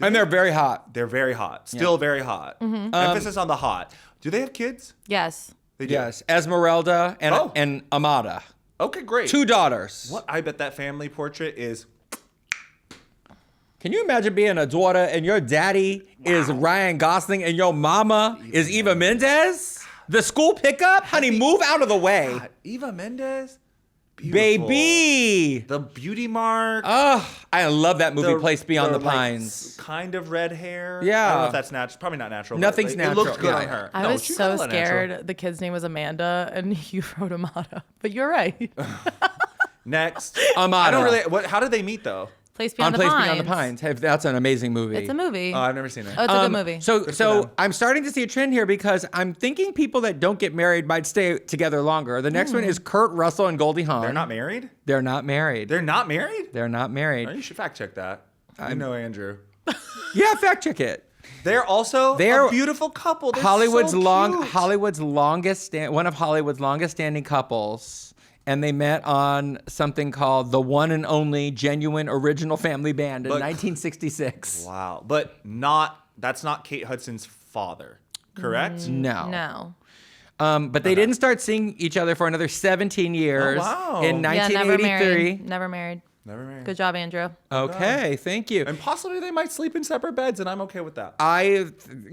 And they're very hot. They're very hot. Still very hot. Emphasis on the hot. Do they have kids? Yes. They do. Yes, Esmeralda and Amada. Okay, great. 2 daughters. What? I bet that family portrait is. Can you imagine being a daughter and your daddy is Ryan Gosling and your mama is Eva Mendes? The school pickup? Honey, move out of the way. God, Eva Mendes? Beautiful. Baby. The beauty mark. Oh, I love that movie, Place Beyond the Pines. Kind of red hair. Yeah. I don't know if that's natural. Probably not natural. Nothing's but, like, natural. It looks good Yeah, on yeah. her. I No, was she's so hella natural. scared the kid's name was Amanda and you wrote Amada. But you're right. Next. Amada. I don't really. How did they meet though? Place On Beyond the Place Pines. Beyond the Pines. Hey, that's an amazing movie. It's a movie. Oh, I've never seen it. Oh, it's a good movie. So I'm starting to see a trend here because I'm thinking people that don't get married might stay together longer. The next one is Kurt Russell and Goldie Hawn. They're not married? They're not married. They're not married? They're not married. Oh, you should fact check that. I know Andrew. Yeah, fact check it. They're also They're a beautiful couple. They're Hollywood's so cute. One of Hollywood's longest standing couples. And they met on something called the One and Only Genuine Original Family Band in 1966. Wow. But that's not Kate Hudson's father, correct? No. No. But they didn't start seeing each other for another 17 years. Oh, wow. In Yeah, never 1983. married. Never married. Never married. Good job, Andrew. Okay, thank you. And possibly they might sleep in separate beds, and I'm okay with that.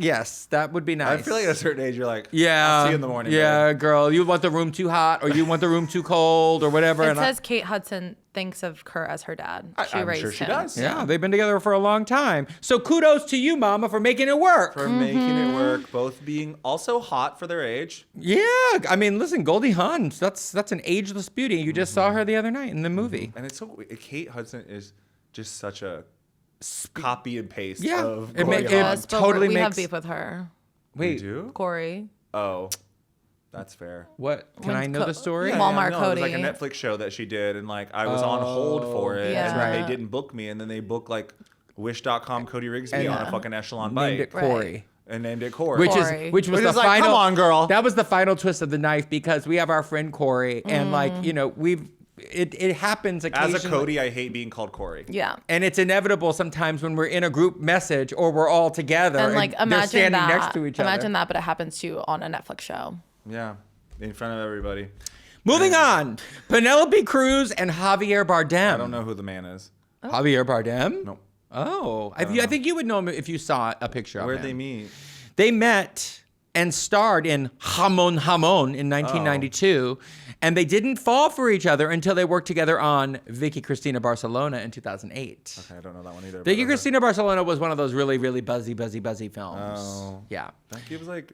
Yes, that would be nice. I feel like at a certain age, you're like, yeah, I'll see you in the morning. Yeah, babe. girl, you want the room too hot or you want the room too cold or whatever. It says Kate Hudson thinks of Kurt as her dad. I'm raised sure she him. does. Yeah, they've been together for a long time. So kudos to you, Mama, for making it work. For making it work, both being also hot for their age. Yeah, I mean, listen, Goldie Hawn, that's an ageless beauty. You just saw her the other night in the movie. And it's so Kate Hudson is just such a copy and paste Yeah, of it Goldie ma- Hawn. Yes, but Totally we have makes- beef with her. You Wait, do? Corey. Oh, that's fair. what? Can I know the story? Yeah. Walmart no, it was like a Cody. Netflix show that she did, and like I was on hold for it, Yeah. and That's they right. didn't book me, and then they booked like Wish.com Cody Rigsby And- on a fucking echelon Named it bike Corey. and named it Corey. Which Corey. is which was Which the is like, final. come on, girl. That was the final twist of the knife because we have our friend Corey, and like it happens occasionally. As a Cody, I hate being called Corey. Yeah. And it's inevitable sometimes when we're in a group message or we're all together And like they're imagine standing that. next to each other. Imagine that, but it happens to you on a Netflix show. Yeah, in front of everybody. Moving on, Penelope Cruz and Javier Bardem. I don't know who the man is. Javier Bardem? Nope. Oh, I think you would know him if you saw a picture of Where'd him. they meet? They met and starred in Jamon Jamon in 1992, and they didn't fall for each other until they worked together on Vicky Cristina Barcelona in 2008. Okay, I don't know that one either. Vicky but Cristina Barcelona was one of those really, really buzzy films. Oh. Yeah. It was like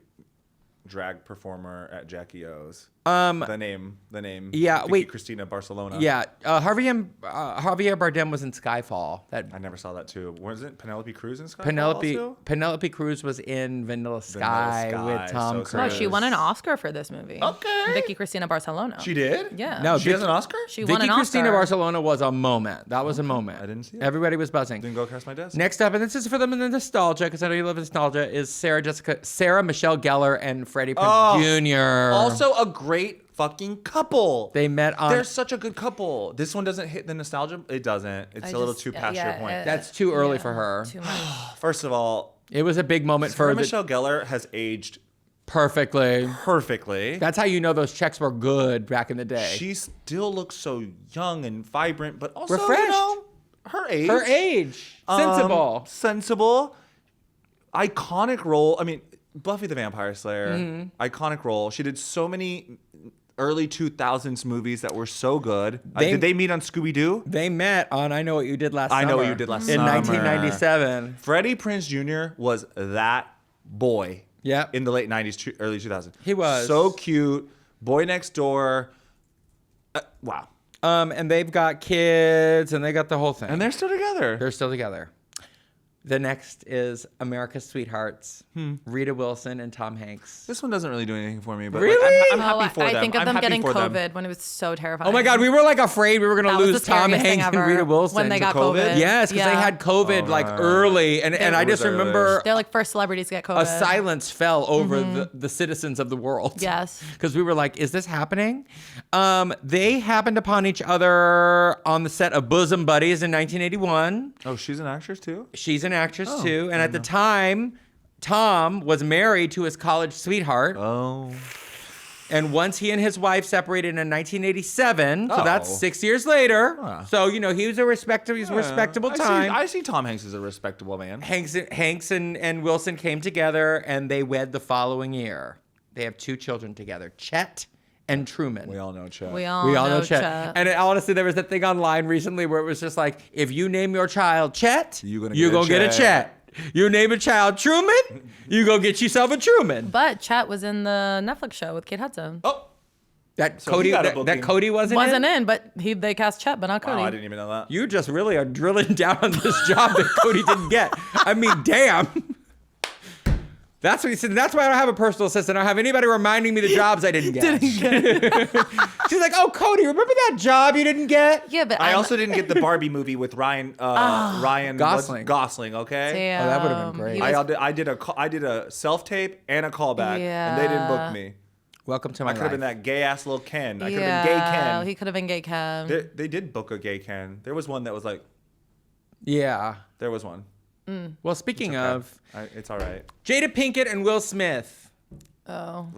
drag performer at Jackie O's? The name. Yeah, Vicky wait. Cristina Barcelona. Yeah, Javier Bardem was in Skyfall. That I never saw that too. Wasn't Penelope Cruz in Skyfall Penelope Cruz was in Vanilla Sky, with Tom Cruise. Oh, she won an Oscar for this movie. Okay. Vicky Cristina Barcelona. She did? Yeah. No, She has an Oscar? She won Vicky an Cristina Oscar. Barcelona was a moment. That was a moment. I didn't see it. Everybody was buzzing. Didn't go across my desk. Next up, and this is for them in the nostalgia, because I know you love nostalgia, is Sarah Michelle Gellar and Freddie Prinze Jr. Also a great fucking couple. They met on... They're such a good couple. This one doesn't hit the nostalgia. It doesn't. It's a little too past your point. That's too early for her. Too much. First of all, It was a big moment Sarah for Michelle Gellar has aged perfectly. perfectly. That's how you know those checks were good back in the day. She still looks so young and vibrant, but also, Refreshed. her age. Her age. Sensible. Sensible. Iconic role. I mean, Buffy the Vampire Slayer. Mm-hmm. Iconic role. She did so many early 2000s movies that were so good. They- did they meet on Scooby-Doo? They met on I Know What You Did Last Summer. I Know What You Did Last in Summer. 1997. Freddie Prinze Jr. was that boy. Yep. In the late 90s, early 2000s. He was. So cute. Boy next door. Wow. And they've got kids, and they got the whole thing. And they're still together. They're still together. The next is America's Sweethearts, Rita Wilson and Tom Hanks. This one doesn't really do anything for me, but Really? I'm happy for I them. think of I'm them happy getting for them. COVID when it was so terrifying. Oh my God, we were like afraid we were going That to was lose the Tom scariest thing Hanks and ever Rita Wilson. when they To got COVID? COVID. Yes, because they had COVID like early, and I It just was early. remember They're like first celebrities to get COVID. a silence fell over the citizens of the world. Yes. Because we were like, is this happening? They happened upon each other on the set of Bosom Buddies in 1981. Oh, she's an actress too? She's an actress too. And at the time, Tom was married to his college sweetheart. Oh. And once he and his wife separated in 1987, so that's Oh. 6 years later. Huh. So, you know, he was a respectable time. I see Tom Hanks as a respectable man. Hanks and Wilson came together and they wed the following year. They have 2 children together, Chet and Truman. We all know Chet. We all know Chet. And honestly, there was that thing online recently where it was just like, if you name your child Chet, You're gonna you're get a gonna get a Chet. Chet. You name a child Truman, you go get yourself a Truman. But Chet was in the Netflix show with Kate Hudson. Oh. That So Cody, he got a that booking. Cody wasn't in, but they cast Chet, but not Cody. Oh, I didn't even know that. You just really are drilling down on this job that Cody didn't get. I mean, damn. That's what he said. That's why I don't have a personal assistant. I don't have anybody reminding me the jobs I didn't get. She's like, oh, Cody, remember that job you didn't get? Yeah, but I also didn't get the Barbie movie with Ryan Gosling. Gosling, okay? Damn. Oh, that would've been great. He was- I did a self tape and a callback, and they didn't book me. Welcome to my I could have been life. that gay ass little Ken. I could have been gay Ken. He could have been gay Ken. They did book a gay Ken. There was one that was like, Yeah. there was one. Well, speaking of, It's all right. Jada Pinkett and Will Smith. Oh.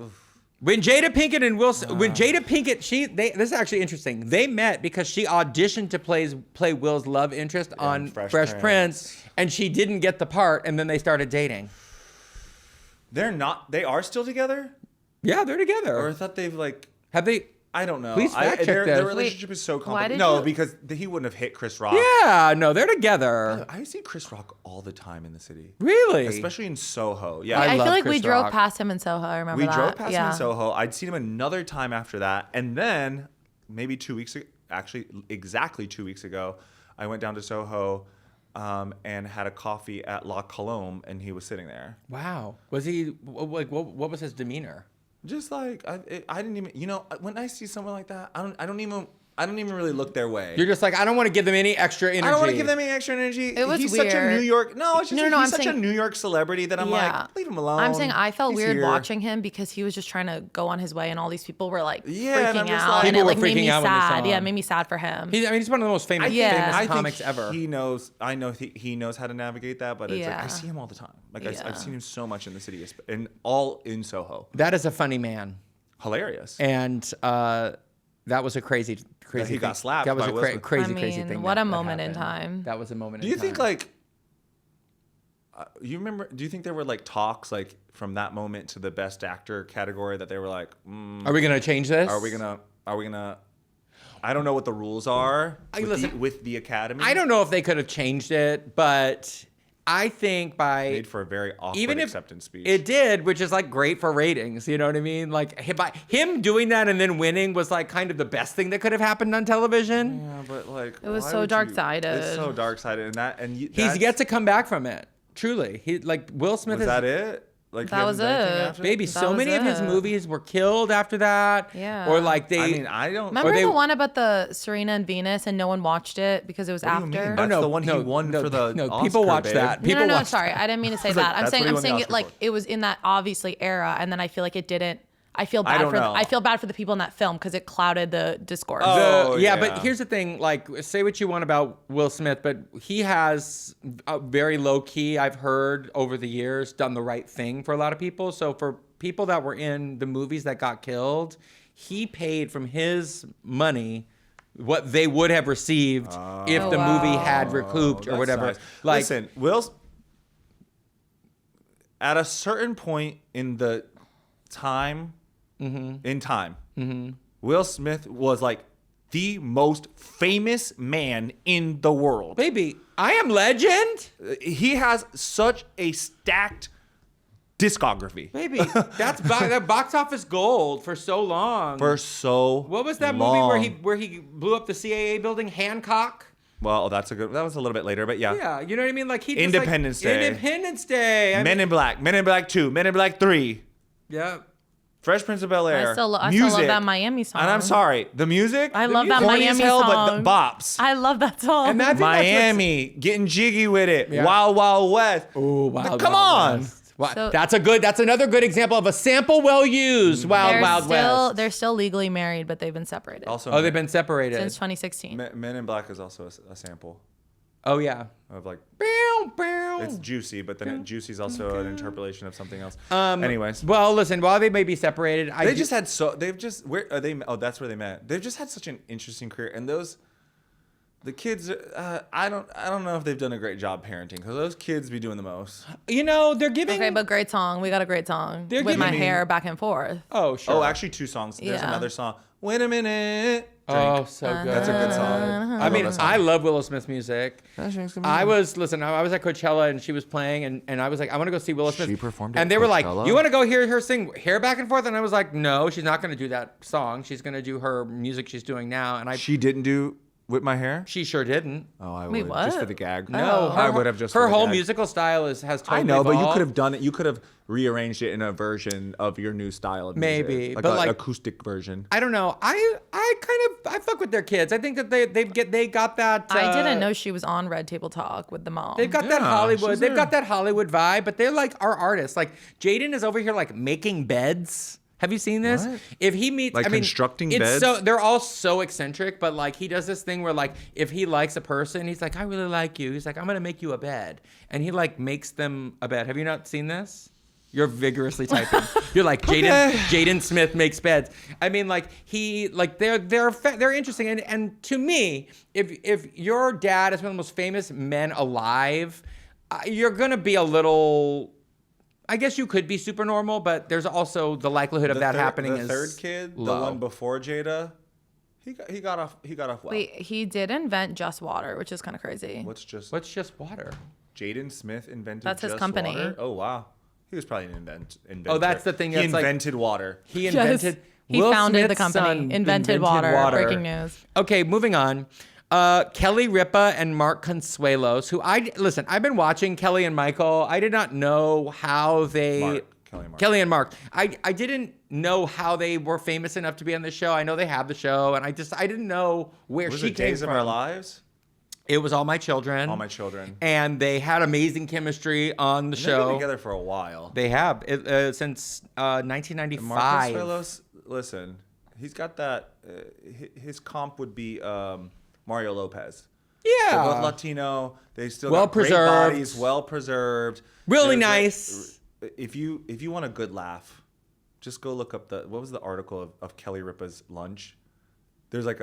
When Jada Pinkett and when Jada Pinkett, this is actually interesting. They met because she auditioned to play Will's love interest on Fresh Fresh Prince. Prince, and she didn't get the part, and then they started dating. They are still together? Yeah, they're together. Or I thought they've like, Have they? I don't know. Please fact check their this. relationship is so why complicated. did No, you- because he wouldn't have hit Chris Rock. Yeah, no, they're together. I see Chris Rock all the time in the city. Really? Especially in Soho. Yeah. I I love feel like we Chris drove Rock. past him in Soho. I remember We that. drove past him yeah. in Soho. I'd seen him another time after that. And then maybe 2 weeks ago, actually exactly 2 weeks ago, I went down to Soho and had a coffee at La Colombe, and he was sitting there. Wow. Was he like? What was his demeanor? Just like I didn't even, when I see someone like that, I don't even really look their way. You're just like, I don't want to give them any extra energy. I don't want to give them any extra energy. It was He's such a weird. New York. No, it's just No, he's I'm such saying- a New York celebrity that I'm like, leave him alone. I'm saying I felt He's weird here. watching him because he was just trying to go on his way, and all these people were like Yeah, and I'm freaking just out, like- and People it were like made freaking me out when they saw sad. Yeah, him. it made me sad for him. He's one of the most famous, Yeah. famous I think comics ever. He knows. I know he knows how to navigate that, but it's like Yeah. I see him all the time. Like Yeah. I've seen him so much in the city, and all in Soho. That is a funny man, Hilarious. and that was a crazy. He thing. got slapped That was by a Will Smith. crazy I mean, thing. what that a moment in happened. time. That was a moment. Do in you think time. like? You remember? Do you think there were like talks like from that moment to the best actor category that they were like, Are we gonna change this? Are we gonna? I don't know what the rules are Listen, with the Academy. I don't know if they could have changed it, but I think Made for a very awkward acceptance speech. It did, which is like great for ratings. You know what I mean? Like him doing that and then winning was like kind of the best thing that could have happened on television. Yeah, but like It was so dark-sided. It's so dark-sided, He's yet to come back from it. Truly, he like Will Smith. Was that it? Like That was it. Baby, That so was many of his it. movies were killed after that. Yeah. Or like they. I mean, I don't. Remember they- the one about the Serena and Venus and no one watched it because it was What do you mean? after? That's the one he won for the No, Oscar, people watch babe. that. No, People no, watch sorry. I didn't mean to say was like, that. I'm that's saying what he won the it Oscar like for. it was in that obviously era, and then I feel like it didn't. I feel I bad don't know. I feel bad for the people in that film because it clouded the discourse. Oh, yeah, yeah. but here's the thing. Like, say what you want about Will Smith, but he has a very low key, I've heard over the years, done the right thing for a lot of people. So for people that were in the movies that got killed, he paid from his money what they would have received if the movie had recouped or That's whatever. nice. Like, Listen, at a certain point in the time, Will Smith was like the most famous man in the world. baby, I Am Legend? He has such a stacked discography. Baby, that box office gold for so long. For so What was that long. movie where he blew up the CAA building? Hancock? Well, that was a little bit later, but yeah. Yeah, you know what I mean? Like he just, Independence like, Day. Independence Day. I Men mean, in Black, Men in Black 2, Men in Black 3, Yeah. Fresh Prince of Bel-Air. I still love music. that Miami song. And I'm sorry, the music? I love that corny as Miami hell, song. but the bops. I love that song. And I think that's Miami, getting jiggy with it. Yeah. Wild Wild West. Oh, Wild Come Wild on. West. Wow, So- that's another good example of a sample well used. Wild Wild West. They're still legally married, but they've been separated Also, Oh, they've been separated. since 2016. Men in Black is also a sample Oh yeah. of like, Bow, bow. it's juicy, but then juicy is also an interpolation of something else. Um, Anyways. Well, listen. While they may be separated, Where are they? Oh, that's where they met. They've just had such an interesting career, and the kids. I don't know if they've done a great job parenting because those kids be doing the most. you know, they're giving. Okay, but great song. We got a great song They're with my giving me- hair back and forth. Oh sure. Oh, actually, 2 songs. There's Yeah. another song. Wait a minute. Oh, Drink. so good. That's a good song. I mean, love that song. I love Willow Smith's music. I was at Coachella and she was playing, and I was like, I want to go see Willow Smith. She performed and at they were like, Coachella? you want to go hear her sing Hair Back and Forth? And I was like, no, she's not going to do that song. She's going to do her music she's doing now. And She didn't do Whip My Hair? she sure didn't. Oh, I Wait, would. what? Just for the gag. No, I would have just her for the whole gag. musical style has totally I know, but you evolved. could have done it. You could have rearranged it in a version of your new style of music. Maybe, like but an like- acoustic version. I don't know. I fuck with their kids. I think that they got that. I didn't know she was on Red Table Talk with the mom. They've got that Yeah, Hollywood. she's They've there. got that Hollywood vibe, but they're like our artists. Like Jaden is over here like making beds. Have you seen this? What? If he meets, Like I mean, constructing it's beds? So they're all so eccentric, but like he does this thing where like if he likes a person, he's like, I really like you. He's like, I'm gonna make you a bed, and he like makes them a bed. Have you not seen this? You're vigorously typing. You're like Jaden Smith makes beds. I mean, like they're interesting, and to me, if your dad is one of the most famous men alive, you're gonna be a little. I guess you could be super normal, but there's also the likelihood of that happening. The is third kid, low. the one before Jada, he got off well. Wait, he did invent Just Water, which is kind of crazy. What's What's just water? Jaden Smith invented? That's his Just company. Water? Oh wow, he was probably an inventor. Oh, that's the thing He that's like- invented water. He Yes. invented. He Will founded the Smith's company, son invented water. Breaking news. Okay, moving on. Kelly Ripa and Mark Consuelos, who I've been watching Kelly and Michael. I did not know how they. Kelly and Mark. I didn't know how they were famous enough to be on the show. I know they have the show, and I didn't know where Was she it came Days from. of Our Lives? It was All My Children. All My Children. And they had amazing chemistry on the They've been show. together for a while. They have since 1995. Marcus Velos, listen, he's got that. His comp would be Mario Lopez. Yeah. They're both Latino. They still Well got great preserved. bodies, well preserved. Really There's nice. If you want a good laugh, just go look up what was the article of Kelly Ripa's lunch. There's like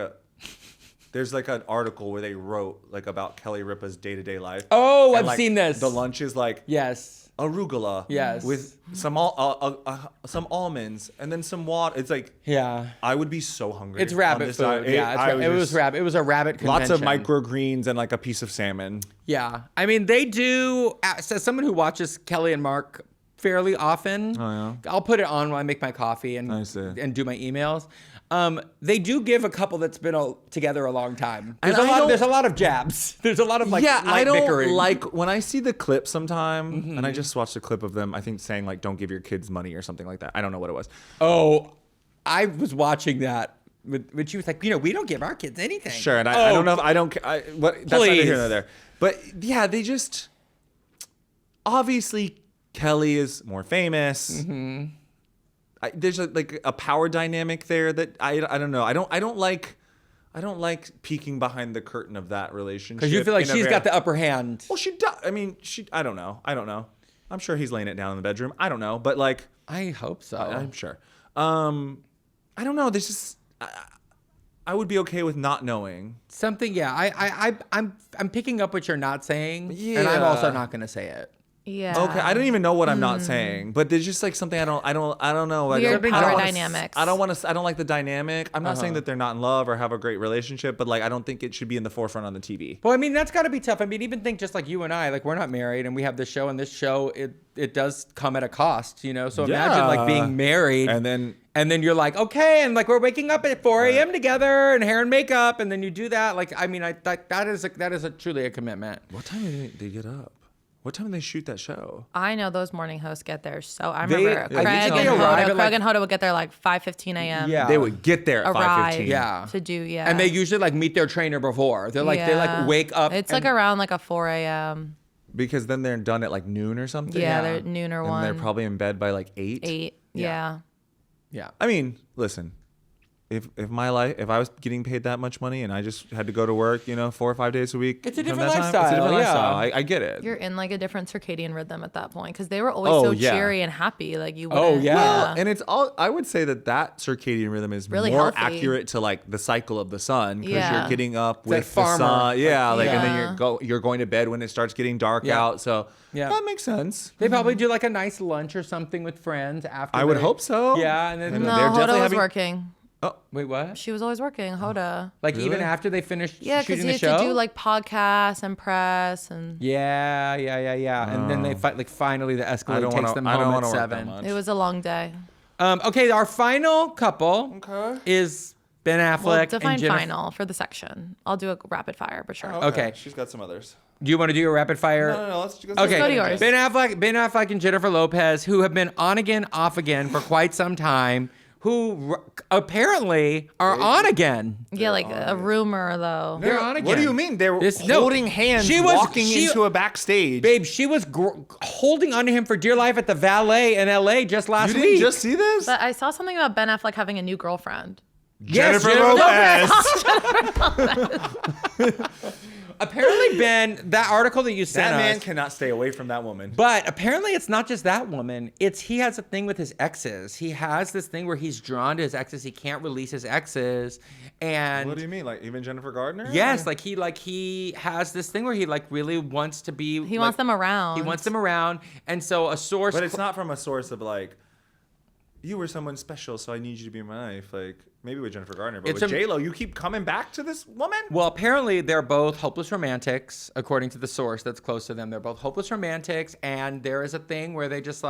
an article where they wrote like about Kelly Ripa's day-to-day life. Oh, And, I've like, seen this. The lunch is like Yes. arugula. Yes. With some almonds and then some water. It's like, Yeah. I would be so hungry. It's on rabbit this food. diet. It was rabbit. It was a rabbit convention. Lots of microgreens and like a piece of salmon. Yeah. I mean, they do, as someone who watches Kelly and Mark fairly often, I'll put it on when I make my coffee and do my emails. They do give a couple that's been together a long time. There's a lot of jabs. There's a lot of light I don't bickering. like when I see the clip sometime, and I just watched a clip of them, I think saying like, don't give your kids money or something like that. I don't know what it was. Oh, I was watching that. But she was like, we don't give our kids anything. Sure, and I don't know if I don't. That's neither here nor there. But yeah, they just obviously Kelly is more famous. Mm-hmm. There's a power dynamic there that I don't know. I don't like peeking behind the curtain of that relationship because you feel like she's got the upper hand. Well, she does. I mean, I don't know. I'm sure he's laying it down in the bedroom. I don't know, but like I hope so. I'm sure. I don't know. This is. I would be okay with not knowing something. Yeah, I'm picking up what you're not saying, yeah. and I'm also not going to say it. Yeah. Okay, I don't even know what I'm not saying, but there's just like something I don't know. Weird power dynamics. I don't like the dynamic. I'm not saying that they're not in love or have a great relationship, but like I don't think it should be in the forefront on the TV. Well, I mean that's got to be tough. I mean, even think just like you and I, like we're not married and we have this show, and this show it does come at a cost, So imagine like being married and then you're like, okay, and like we're waking up at 4 a.m. together and hair and makeup, and then you do that. Like, I mean, that is truly a commitment. What time do they get up? What time do they shoot that show? I know those morning hosts get there. So I remember Craig arrive and Hoda would get there like 5:15 a.m. Yeah. They would get there at 5:15. Yeah. To do, And they usually like meet their trainer before. They're like, they like wake up. It's like around like a 4 a.m. Because then they're done at like noon or something. Yeah, they're noon or 1. And they're probably in bed by like 8. 8, yeah. I mean, listen. If I was getting paid that much money and I just had to go to work, 4 or 5 days a week, it's a different lifestyle. lifestyle. It's a different yeah. lifestyle. I get it. You're in like a different circadian rhythm at that point because they were always cheery and happy. Like you. Oh yeah. Well, and it's all. I would say that circadian rhythm is really more healthy. accurate to like the cycle of the sun because you're getting up with like the sun. Yeah, and then you're going to bed when it starts getting dark out. So that makes sense. They probably do like a nice lunch or something with friends after. I would hope so. Yeah, and then No, Hoda was working. Oh, wait, what? She was always working, Hoda. Like even after they finished Yeah, because shooting you the show? had to do like podcasts and press and. Yeah. And then they finally the Escalade takes them home at 7. It was a long day. Okay, our final couple is Ben Affleck Well, define and Jennifer. final for the section. I'll do a rapid fire, but sure. Okay. She's got some others. Do you want to do a rapid fire? No. Let's go Okay, to yours. Ben Affleck and Jennifer Lopez, who have been on again, off again for quite some time, who apparently are on again. Yeah, like a rumor though. They're on again. What do you mean? They were holding hands, walking into a backstage. Babe, she was holding onto him for dear life at the valet in LA just last You week. didn't just see this? But I saw something about Ben Affleck having a new girlfriend. Yes, Jennifer Lopez. Apparently, Ben, that article that you sent That man us, cannot stay away from that woman. but apparently it's not just that woman. He has a thing with his exes. He has this thing where he's drawn to his exes. He can't release his exes. And What do you mean? Like even Jennifer Gardner? yes, he has this thing where he really wants to be. He wants them around. He wants them around, and so a source. But it's not from a source of like, you were someone special, so I need you to be in my life. Like maybe with Jennifer Gardner, but with J-Lo, you keep coming back to this woman? Well, apparently they're both hopeless romantics, according to the source that's close to them. They're both hopeless romantics, and there is a thing where they just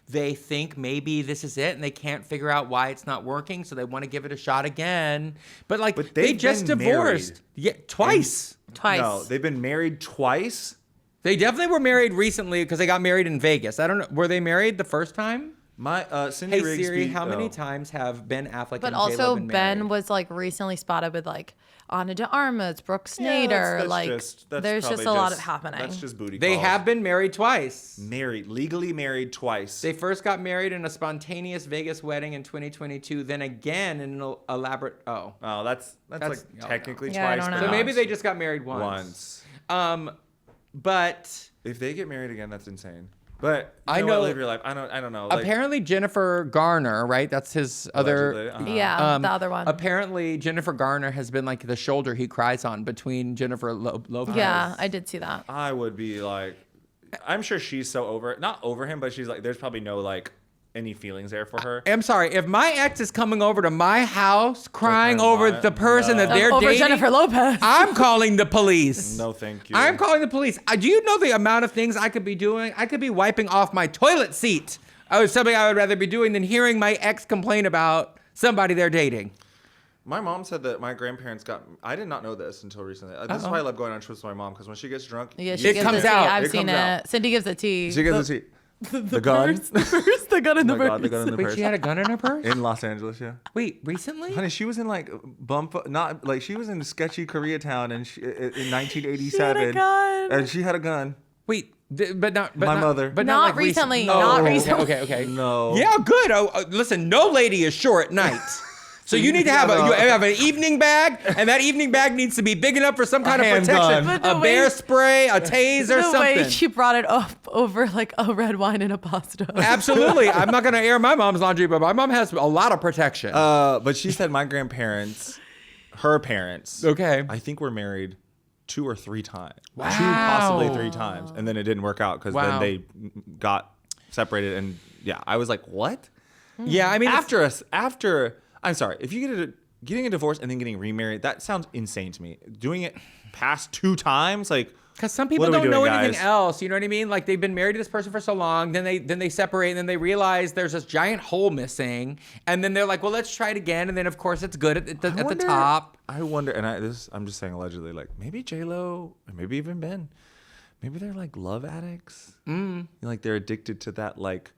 they think maybe this is it, and they can't figure out why it's not working, so they want to give it a shot again. But they just been divorced. Married. Yeah, twice. No, they've been married twice. They definitely were married recently because they got married in Vegas. I don't know. Were they married the first time? My Cindy Hey Rigsby, Siri, how many times have Ben Affleck But and also J-Lo been Ben married? was recently spotted with Ana de Armas, Brooke Snyder. There's just a lot of happening. That's just booty They calls. have been married twice. legally married twice. They first got married in a spontaneous Vegas wedding in 2022, then again in an elaborate. Oh, that's technically Yeah, I twice. don't but know. So not- maybe they just got married once. But If they get married again, that's insane. But I know- live your life. I don't know. apparently Jennifer Garner, right? That's his Allegedly, other. Yeah, the other one. Apparently, Jennifer Garner has been the shoulder he cries on between Jennifer Lopez. Yeah, I did see that. I would be like, I'm sure she's so not over him, but she's like, there's probably no like any feelings there for her. I'm sorry. If my ex is coming over to my house crying my over mind. the person that they're Over dating, Jennifer Lopez. I'm calling the police. No, thank you. I'm calling the police. Do you know the amount of things I could be doing? I could be wiping off my toilet seat. Something I would rather be doing than hearing my ex complain about somebody they're dating. My mom said that my grandparents I did not know this until recently. This is why I love going on trips with my mom, because when she gets drunk, Yeah, It she gives comes the tea. out. I've It seen comes it. out. Cindy gives the tea. she gets the tea. The gun? The gun in the Oh my God, purse. the gun in the Wait, purse. she had a gun in her purse? In Los Angeles, yeah. Wait, recently? Honey, she was in like not like she was in sketchy Koreatown in She 1987, had a gun. and she had a gun. Wait, but not. But My not, mother. But Not like recently, No, not okay, recently. Okay. No. Yeah, good. Listen, no lady is sure at night. So you need to have you have an evening bag, and that evening bag needs to be big enough for some kind of protection. handgun. But the A way- bear spray, a taser, The way something. she brought it up over like a red wine and a pasta. Absolutely. I'm not going to air my mom's laundry, but my mom has a lot of protection. But she said my grandparents, her parents, Okay. I think were married 2 or 3 times. Wow. 2, possibly 3 times, and then it didn't work out because Wow. then they got separated. And yeah, I was like, what? Yeah, I mean, After I'm sorry, if you getting a divorce and then getting remarried, that sounds insane to me. Doing it past 2 times, like, because some people what are we don't know doing, anything guys? else. You know what I mean? Like they've been married to this person for so long, then they separate, and then they realize there's this giant hole missing, and then they're like, well, let's try it again, and then of course it's good at the top. I wonder, and I'm just saying allegedly, like maybe J-Lo, or maybe even Ben, maybe they're like love addicts. Like they're addicted to that like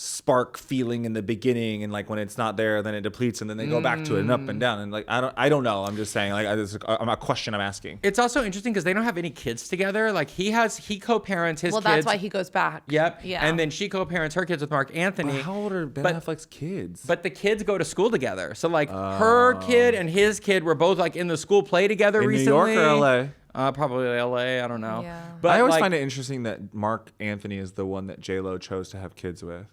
spark feeling in the beginning, and like when it's not there, then it depletes, and then they go back to it and up and down, and like I don't know. I'm just saying, like I'm a question I'm asking. It's also interesting because they don't have any kids together. Like he co-parents his Well, kids. that's why he goes back. Yep. Yeah. And then she co-parents her kids with Mark Anthony. How old are Ben But- Affleck's kids? But the kids go to school together. So like her kid and his kid were both like in the school play together in recently. New York or LA? Probably LA. I don't know. Yeah. But I always like, find it interesting that Mark Anthony is the one that J-Lo chose to have kids with.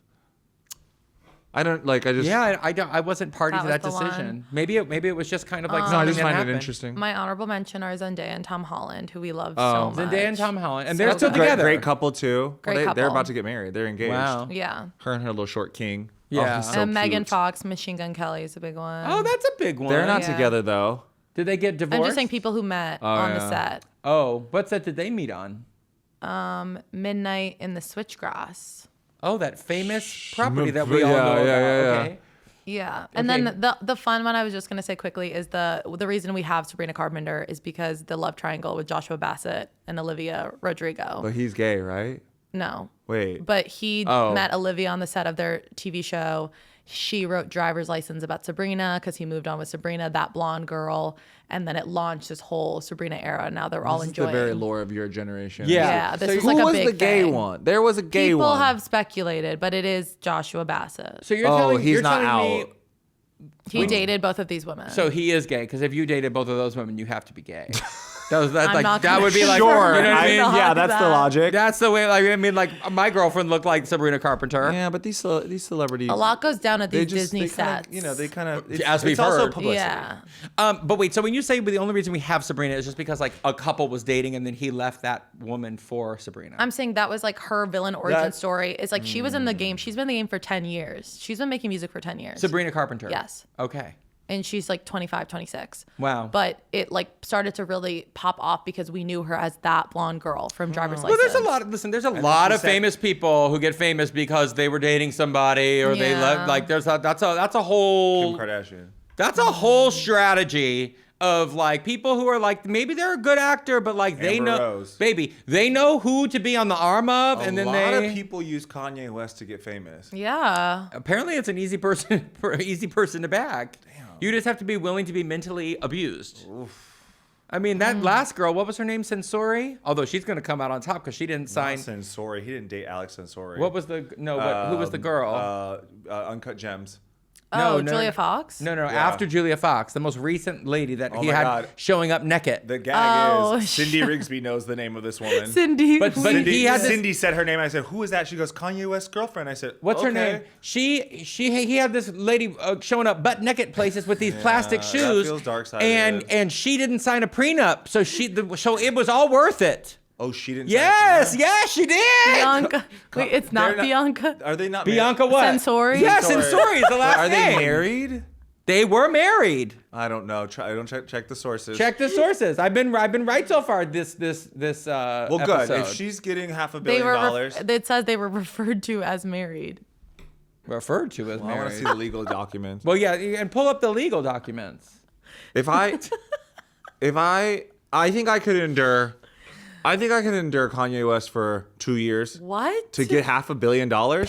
I don't like. I just Yeah, I wasn't party That to that was the decision. one. Maybe it was just kind of like no. I something just that find happened. it interesting. My honorable mention are Zendaya and Tom Holland, who we love so much. Zendaya and Tom Holland, and So they're good. still together. Great couple too. Great They're couple. about to get married. They're engaged. Wow. Yeah. Her and her little short king. Yeah. he's so And Megan cute. Fox, Machine Gun Kelly is a big one. Oh, that's a big one. They're not Yeah. together though. Did they get divorced? I'm just saying people who met on the yeah. set. Oh, what set did they meet on? Midnight in the Switchgrass. Oh, that famous property that we all Yeah, know about. yeah. Okay. Yeah. And Okay. then the fun one I was just going to say quickly is the reason we have Sabrina Carpenter is because the love triangle with Joshua Bassett and Olivia Rodrigo. But he's gay, right? No. Wait. But he Oh. met Olivia on the set of their TV show. She wrote Driver's License about Sabrina because he moved on with Sabrina, that blonde girl. And then it launched this whole Sabrina era. Now they're all This is enjoying. the very lore of your generation. Yeah. Yeah, this So was who like a was big the gay thing. one? There was a gay People one. have speculated, but it is Joshua Bassett. So you're Oh, telling he's you're not telling me out. He dated both of these women. so he is gay because if you dated both of those women, you have to be gay. That's I'm like not that gonna would be like Sure. you know what I mean? Yeah, that's the that. logic. That's the way. Like I mean, like my girlfriend looked like Sabrina Carpenter. Yeah, but these celebrities. a lot goes down at They these just, Disney they kinda, sets. you know, they kind of. As we've it's also heard. publicity. Yeah. But wait, so when you say the only reason we have Sabrina is just because like a couple was dating and then he left that woman for Sabrina. I'm saying that was like her villain origin That- story. It's like she was in the game. She's been in the game for 10 years. She's been making music for 10 years. Sabrina Carpenter. Yes. Okay. And she's like 25, 26. Wow. But it like started to really pop off because we knew her as that blonde girl from Driver's Well, License. there's a lot. There's a lot of said- famous people who get famous because they were dating somebody or they Yeah. left. Like that's a whole Kim Kardashian. that's a whole strategy of like people who are like maybe they're a good actor but like they Amber know Rose. they know who to be on the arm of and then a lot they of people use Kanye West to get famous. Yeah. apparently it's an easy person to bag. You just have to be willing to be mentally abused. I mean, that last girl, what was her name? Sensori? Although she's going to come out on top because she didn't sign. Sensori. He didn't date Alex Sensori. What was the, no, what, who was the girl? Uncut Gems. Oh, no, Julia no. Fox? No, Yeah. after Julia Fox, the most recent lady that Oh he my had God. showing up naked. The gag Oh, is Cindy Rigsby knows the name of this woman. Cindy. But Cindy, he had this- Cindy said her name. I said, "Who is that?" She goes, "Kanye West's girlfriend." I said, What's her "Okay." name? He had this lady showing up butt naked places with these plastic that shoes. feels dark-sided. And she didn't sign a prenup, so it was all worth it. Oh, she didn't. Yes, sign yes, she did. Bianca. Wait, it's not Bianca. Are they not Bianca what? Sensori? Yes, Sensori is the last Are they name. married? They were married. I don't know. I don't check the sources. Check the sources. I've been right so far. This Well, good. episode. If she's getting $500 They million, were. It says they were referred to as married. referred to as I want to married. see the legal documents. Well, yeah, and pull up the legal documents. If I think I could endure Kanye West for 2 years What? to get $500 million. Period.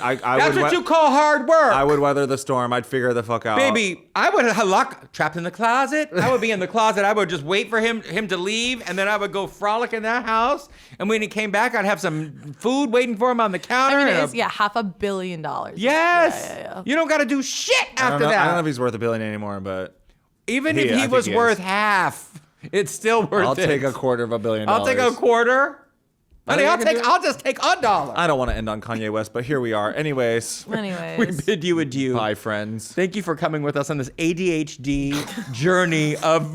I That's would what you call hard work. I would weather the storm. I'd figure the fuck out. Baby, I would have luck trapped in the closet. I would be in the closet. I would just wait for him to leave, and then I would go frolic in that house. And when he came back, I'd have some food waiting for him on the counter. I mean, and it's, $500 million. Yes. Yeah. You don't got to do shit I after don't know that. if he's worth $1 billion anymore, but Even I if he think was he worth is. half, it's still worth I'll it. take $250 million. I'll take a quarter. Honey, think I can do it. I'll just take $1. I don't want to end on Kanye West, but here we are. Anyways, Anyways. We bid you adieu. bye, friends. Thank you for coming with us on this ADHD journey of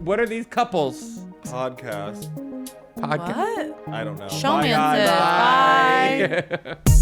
what are these couples Podcast. podcast? What? I don't know. Showmances. Bye, guys. Bye. Bye.